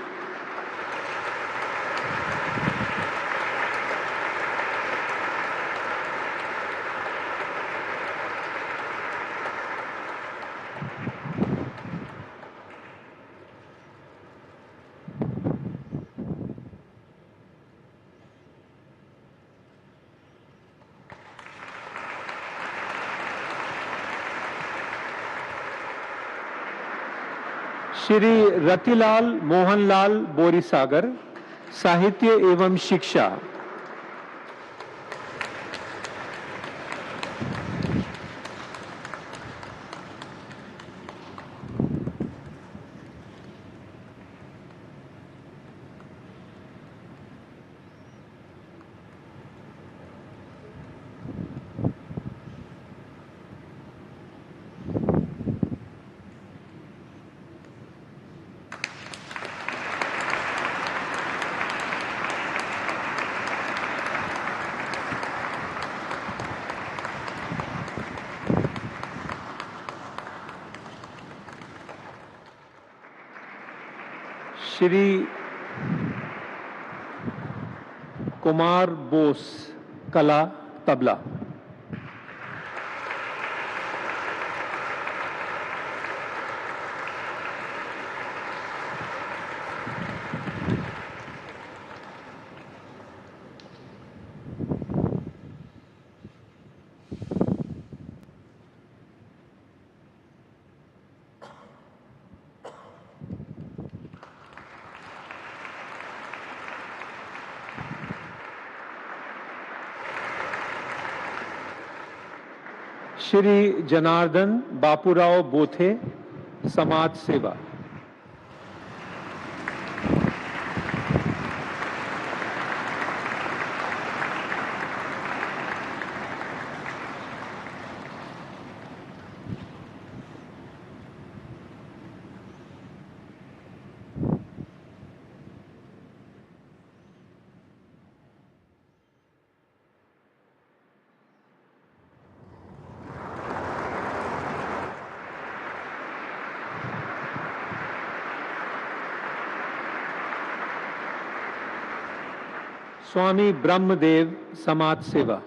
श्री रतिलाल मोहनलाल बोरीसागर, साहित्य एवं शिक्षा। श्री कुमार बोस, कला तबला। श्री जनार्दन बापूराव बोथे, समाज सेवा। स्वामी ब्रह्मदेव, समाज सेवा।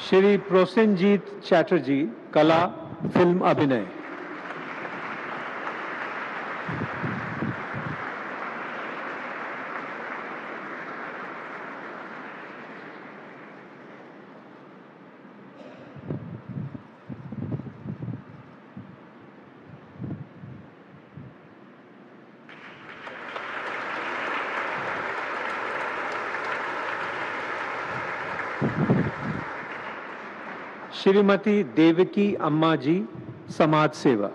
श्री प्रोसेनजीत चैटर्जी, कला फिल्म अभिनय। श्रीमती देवकी अम्मा जी, समाज सेवा।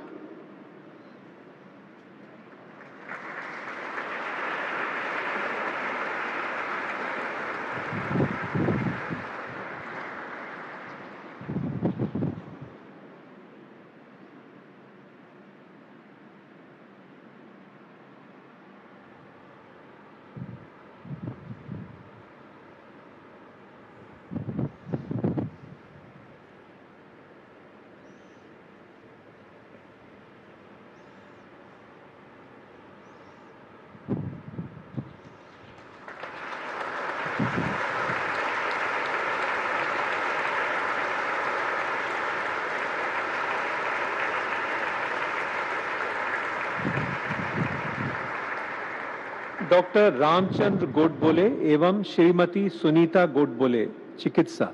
डॉक्टर रामचंद्र गोडबोले एवं श्रीमती सुनीता गोडबोले, चिकित्सा।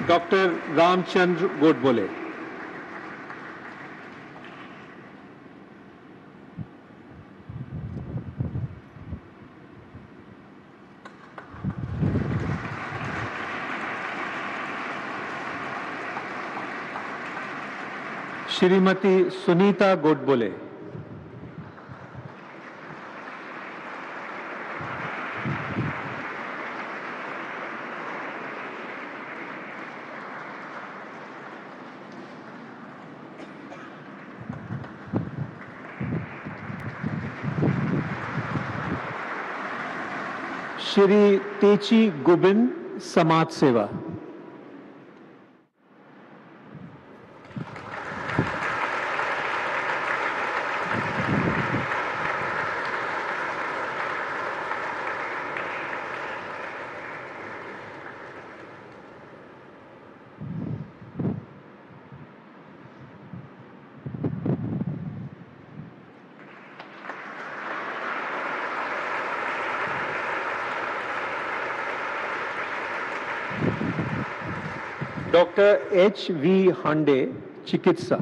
डॉक्टर रामचंद्र गोडबोले। श्रीमती सुनीता गोडबोले। श्री तेची गुबिन, समाज सेवा। Doctor H.V. हांडे, चिकित्सा।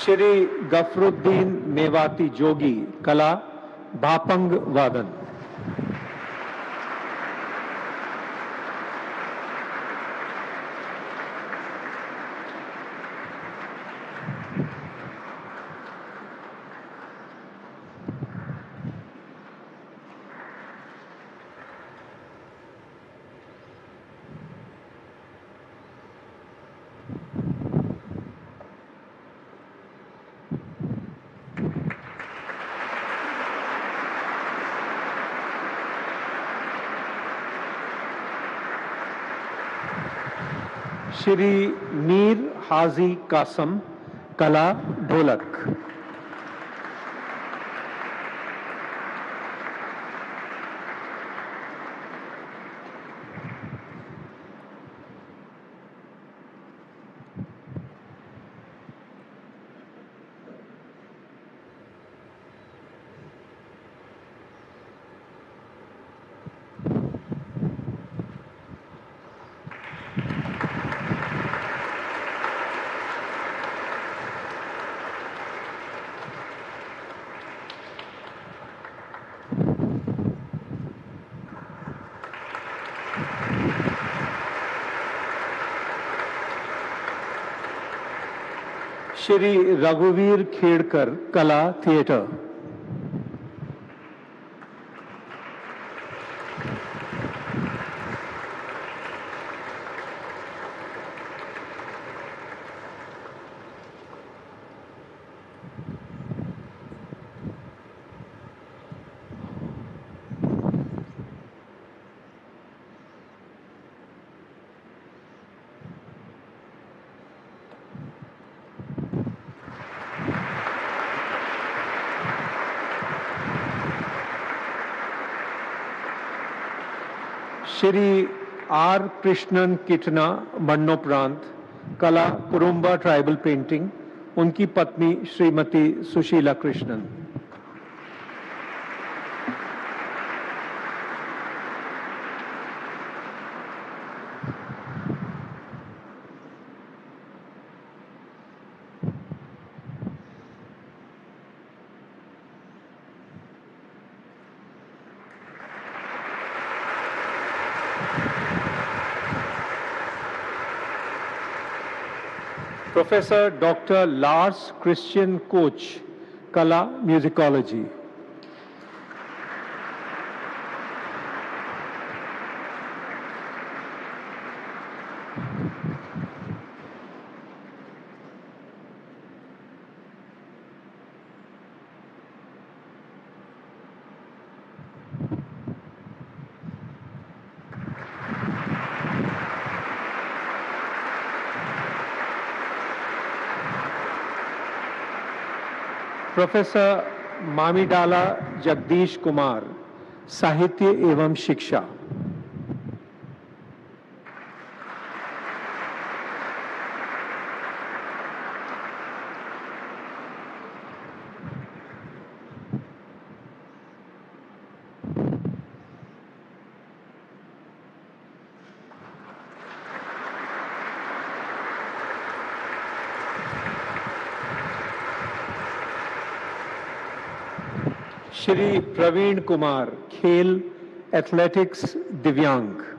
श्री गफरुद्दीन मेवाती जोगी, कला, भापंग वादन। श्री मीर हाजी कासम, कला, ढोलक। श्री रघुवीर खेड़कर, कला थिएटर। श्री आर कृष्णन किटना, मरणोपरांत, कला कुरुम्बा ट्राइबल पेंटिंग, उनकी पत्नी Shrimati Sushila Krishnan. Professor doctor Lars Christian Koch, कला म्यूजिकोलॉजी। प्रोफेसर मामीडाला जगदीश कुमार, साहित्य एवं शिक्षा। श्री प्रवीण कुमार, खेल एथलेटिक्स दिव्यांग।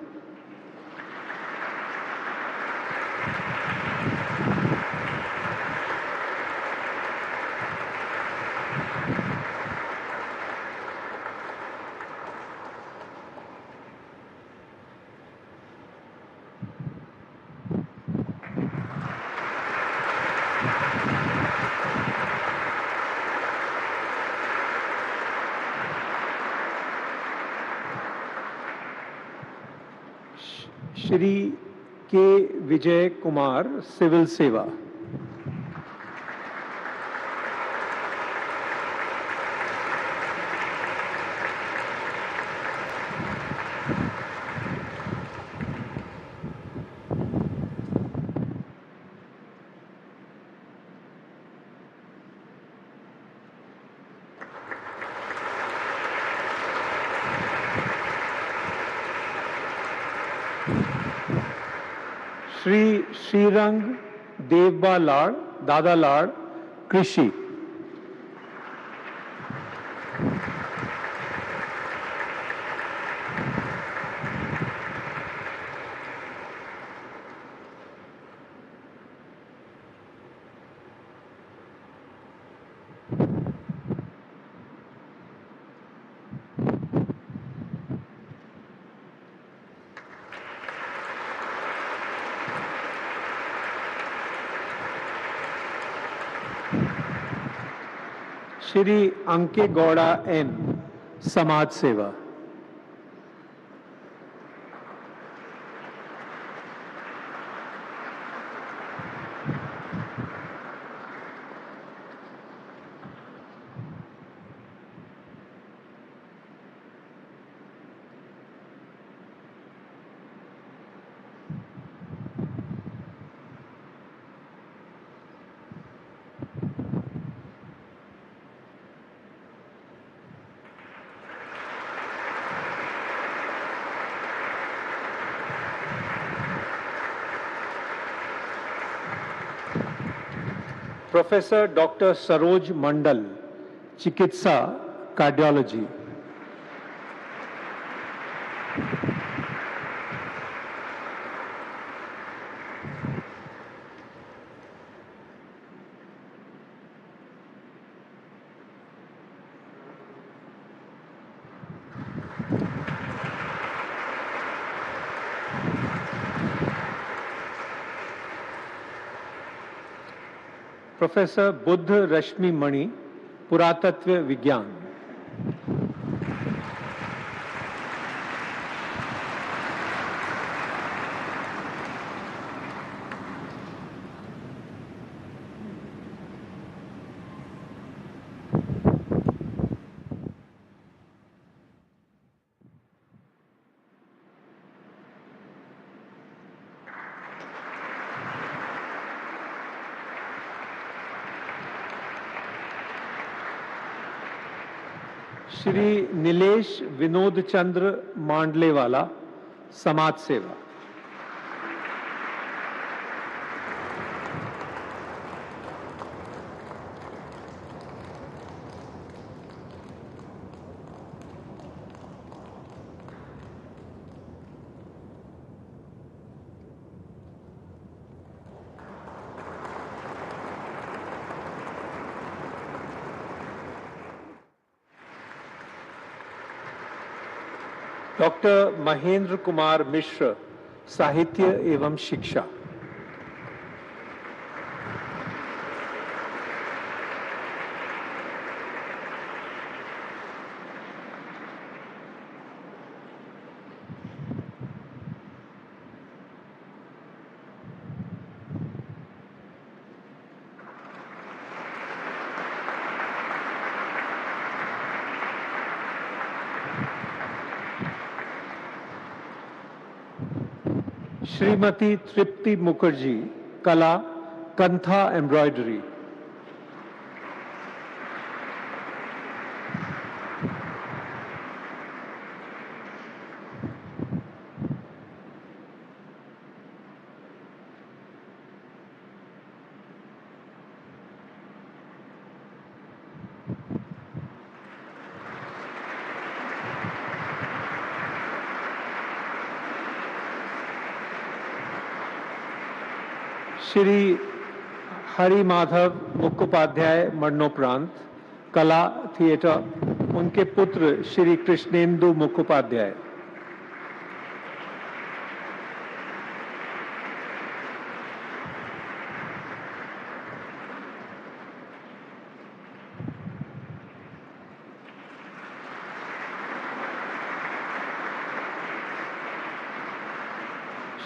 श्री के विजय कुमार, सिविल सेवा। श्री श्रीरंग देवबा लाड़, दादा लाड़, कृषि। श्री अंके गौड़ा एन, समाज सेवा। प्रोफेसर डॉक्टर सरोज मंडल, चिकित्सा कार्डियोलॉजी। प्रोफेसर बुद्ध रश्मि मणि, पुरातत्व विज्ञान। श्री नीलेश विनोद चंद्र मांडलेवाला, समाज सेवा। डॉक्टर महेंद्र कुमार मिश्र, साहित्य एवं शिक्षा। श्रीमती तृप्ति मुखर्जी, कला, कंथा एम्ब्रॉयडरी। श्री हरि माधव मुखोपाध्याय, मरणोपरांत, कला, थिएटर, उनके पुत्र श्री कृष्णेंदु मुखोपाध्याय।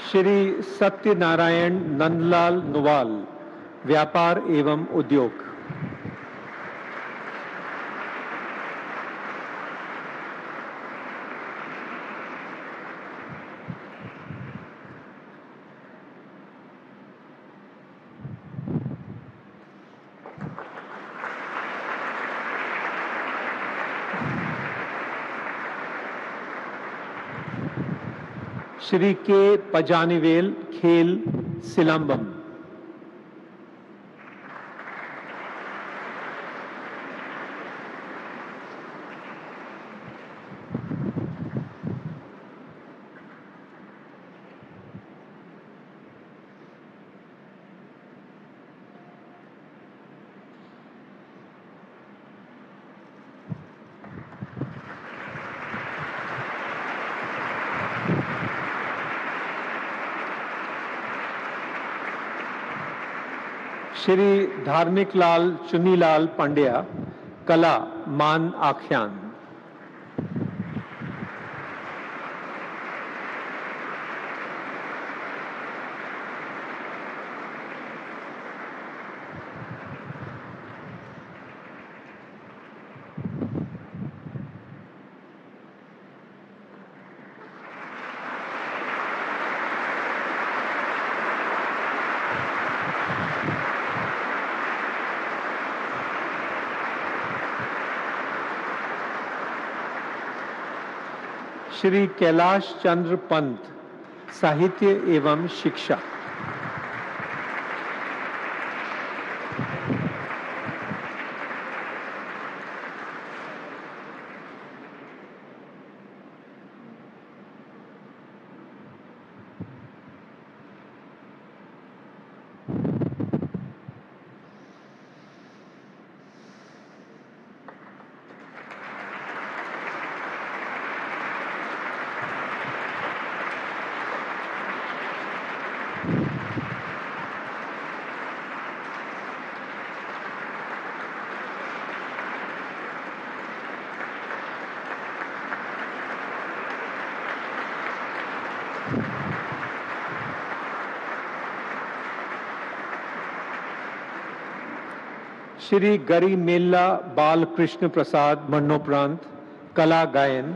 श्री सत्यनारायण नंदलाल नुवाल, व्यापार एवं उद्योग। श्री के पजानीवेल, खेल, सिलंबम। श्री धार्मिक लाल चुनीलाल पांड्या, कला, मान आख्यान। श्री कैलाश चंद्र पंत, साहित्य एवं शिक्षा। श्री गरिमेल्ला बालकृष्ण प्रसाद मरणोपरांत कला गायन,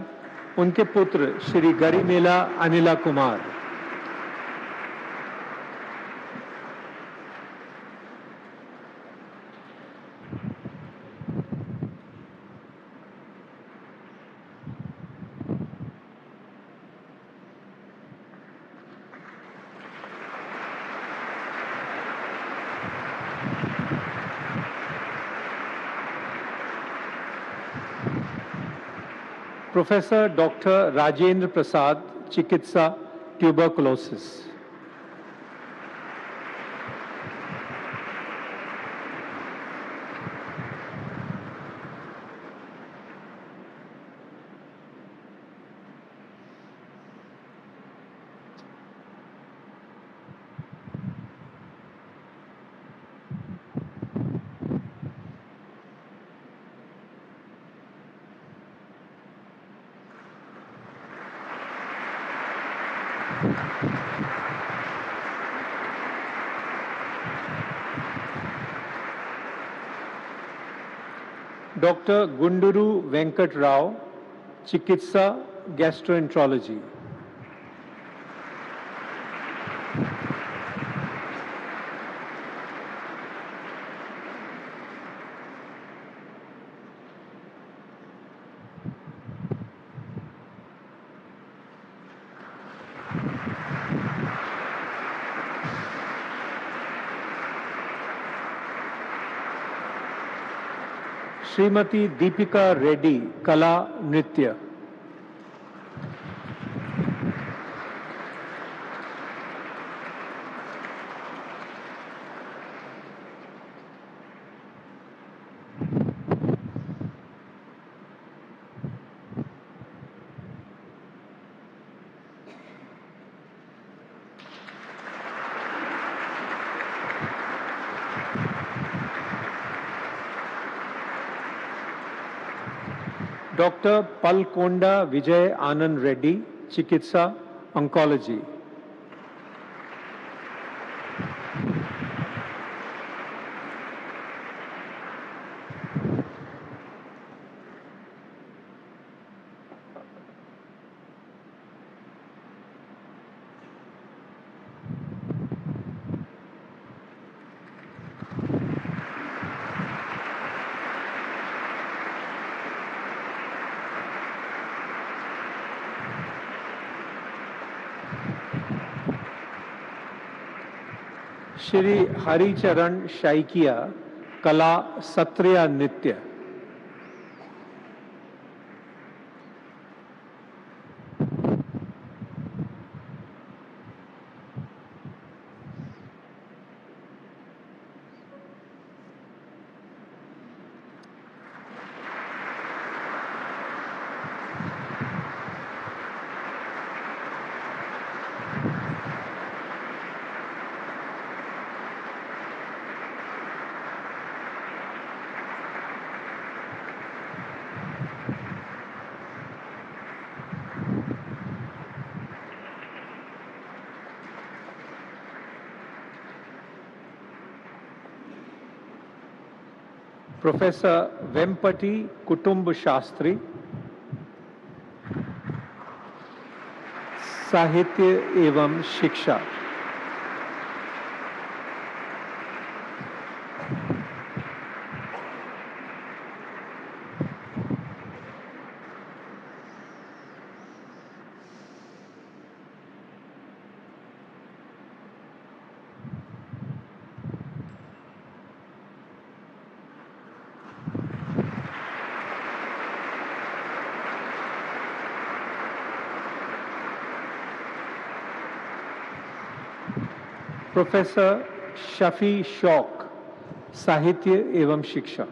उनके पुत्र श्री गरिमेला अनिला कुमार। प्रोफेसर डॉक्टर राजेंद्र प्रसाद, चिकित्सा, ट्यूबरकुलोसिस। डॉक्टर गुंडुरु वेंकट राव, चिकित्सा, गैस्ट्रोएंट्रोलॉजी। श्रीमती दीपिका रेड्डी, कला, नृत्य। डॉक्टर पलकोंडा विजय आनंद रेड्डी, चिकित्सा, ऑन्कोलॉजी। श्री हरिचरण शाइकिया, कला, सत्रिया, नृत्य। प्रोफेसर वेम्पटी कुटुंब शास्त्री, साहित्य एवं शिक्षा। प्रोफेसर शफी शौक, साहित्य एवं शिक्षा।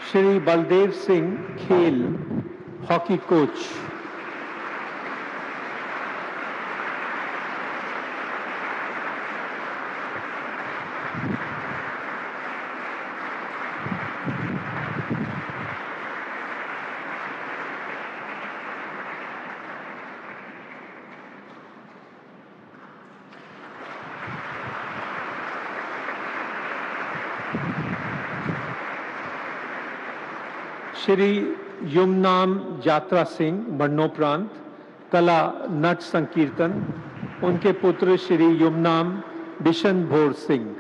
श्री बलदेव सिंह, खेल, हॉकी कोच। श्री युमनाम यात्रा सिंह मरणोपरांत कला नट संकीर्तन, उनके पुत्र श्री युमनाम बिशन भोर सिंह।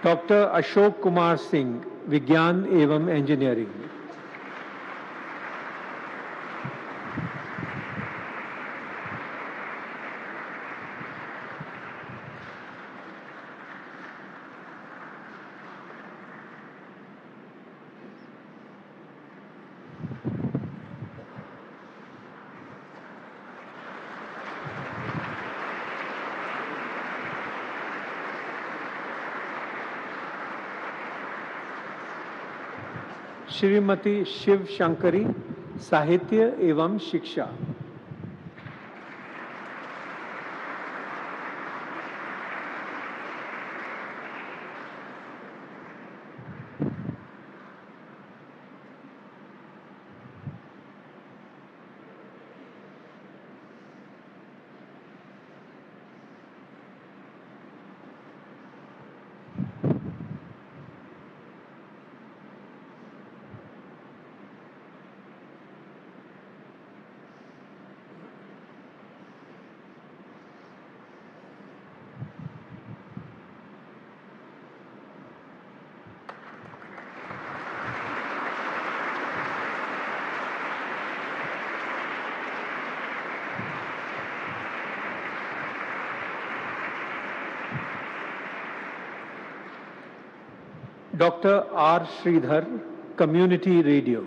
डॉक्टर अशोक कुमार सिंह, विज्ञान एवं इंजीनियरिंग। श्रीमती शिव शंकरी, साहित्य एवं शिक्षा। Doctor R Sridhar, community radio.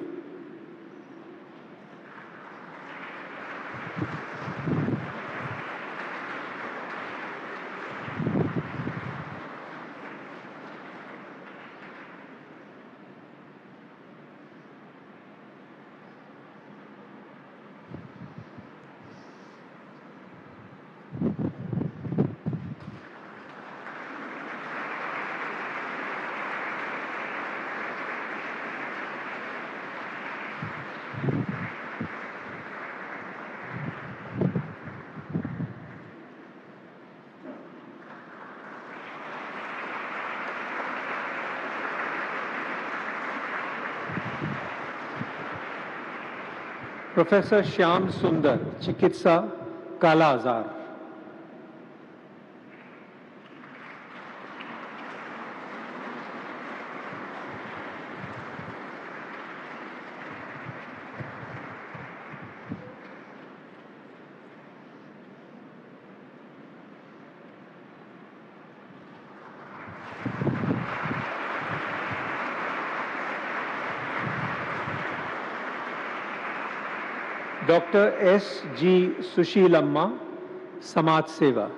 Professor Shyam Sundar, चिकित्सा, काला आजार। डॉक्टर एस जी सुशीलम्मा, समाज सेवा।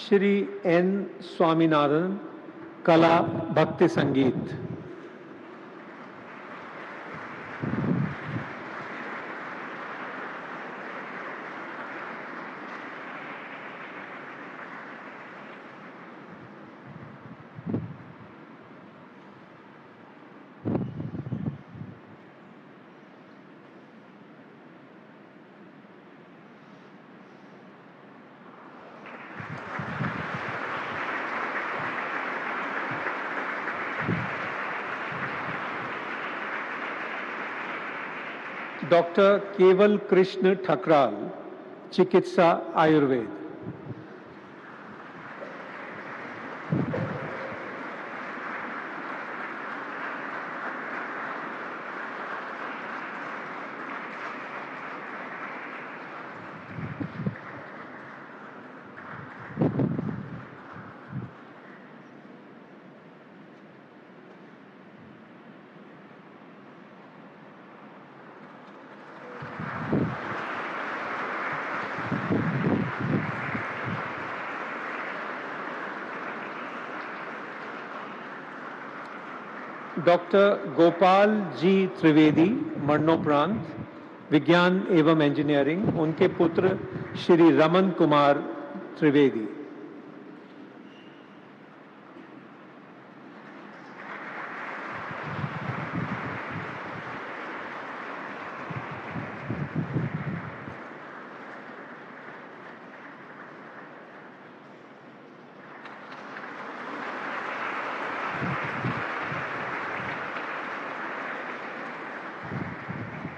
श्री एन स्वामीनाथन, कला भक्ति संगीत। डॉक्टर केवल कृष्ण ठकराल, चिकित्सा आयुर्वेद। डॉक्टर गोपाल जी त्रिवेदी, मरणोपरांत, विज्ञान एवं इंजीनियरिंग, उनके पुत्र श्री रमन कुमार त्रिवेदी।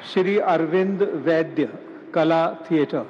श्री अरविंद वैद्य, कला थिएटर।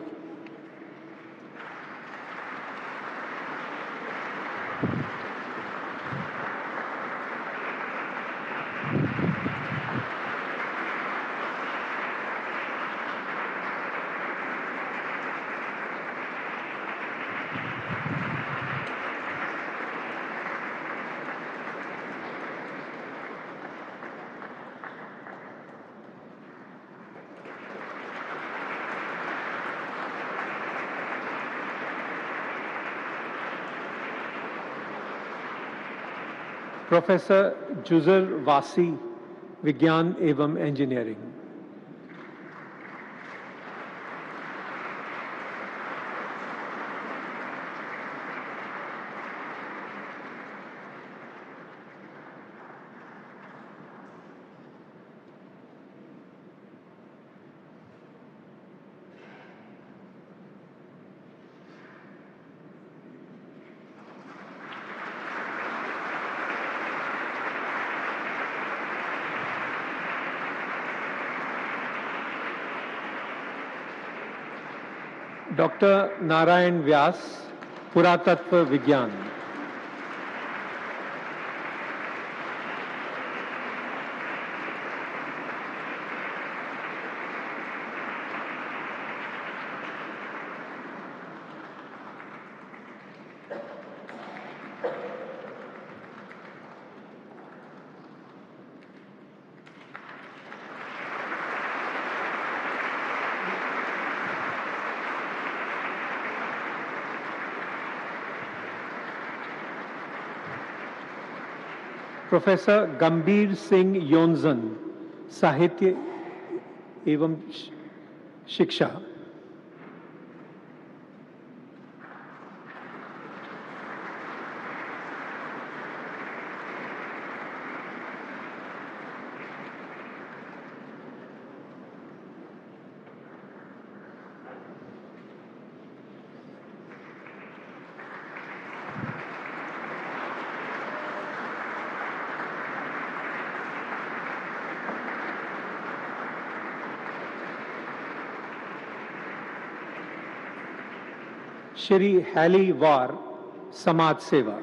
प्रोफेसर जुजर वासी, विज्ञान एवं इंजीनियरिंग। डॉक्टर नारायण व्यास, पुरातत्व विज्ञान। प्रोफेसर गंभीर सिंह योंजन, साहित्य एवं शिक्षा। श्री हैली वार, समाज सेवा।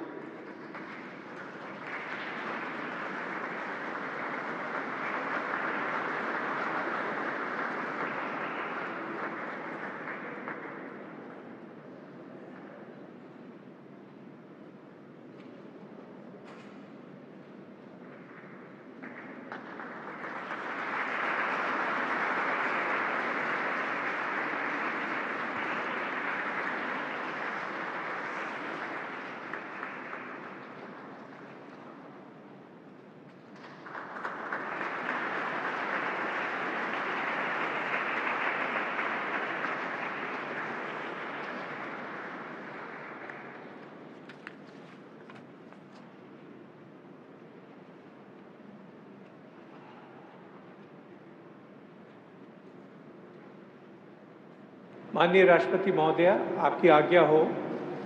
माननीय राष्ट्रपति महोदय, आपकी आज्ञा हो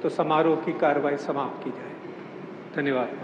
तो समारोह की कार्रवाई समाप्त की जाए। धन्यवाद।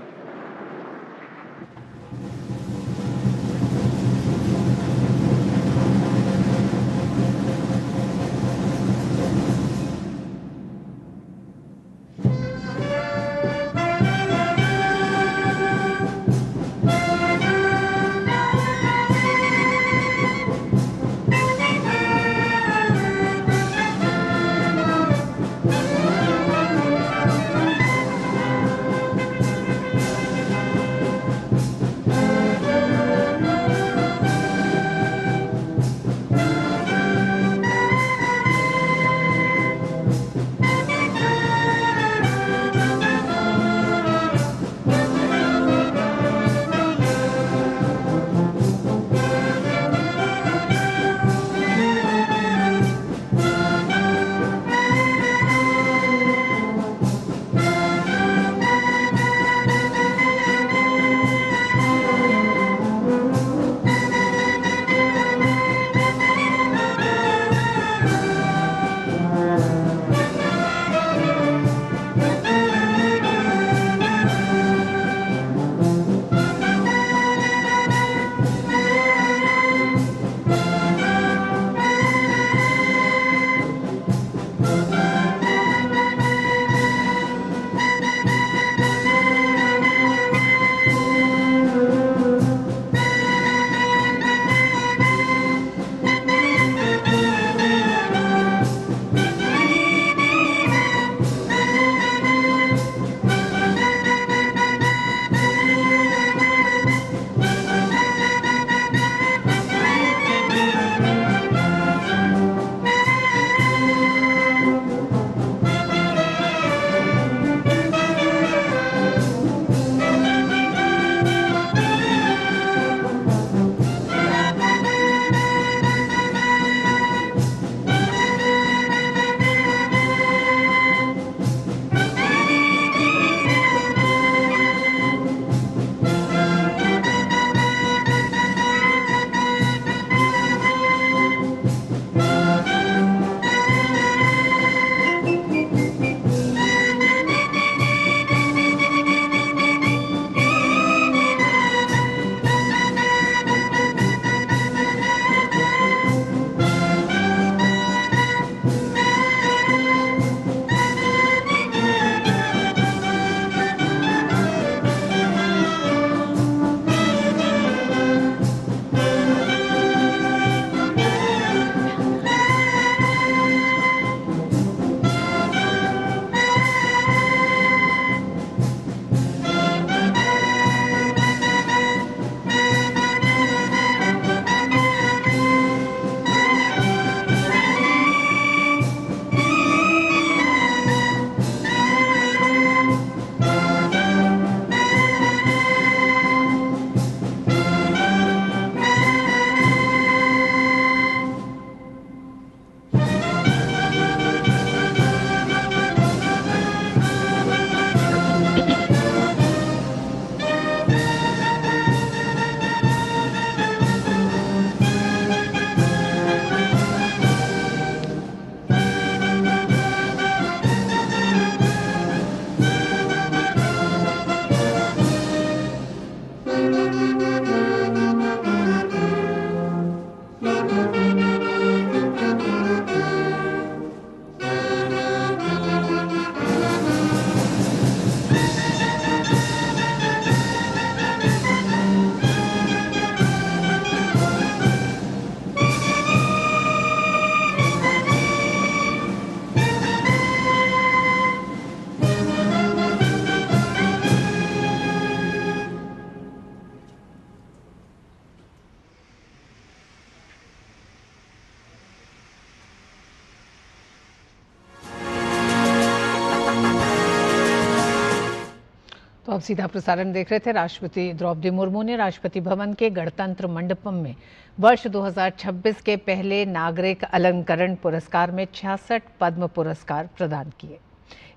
आप सीधा प्रसारण देख रहे थे। राष्ट्रपति द्रौपदी मुर्मू ने राष्ट्रपति भवन के गणतंत्र मंडपम में वर्ष 2026 के पहले नागरिक अलंकरण पुरस्कार में 66 पद्म पुरस्कार प्रदान किए।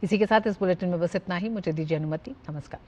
इसी के साथ इस बुलेटिन में बस इतना ही। मुझे दीजिए अनुमति। नमस्कार।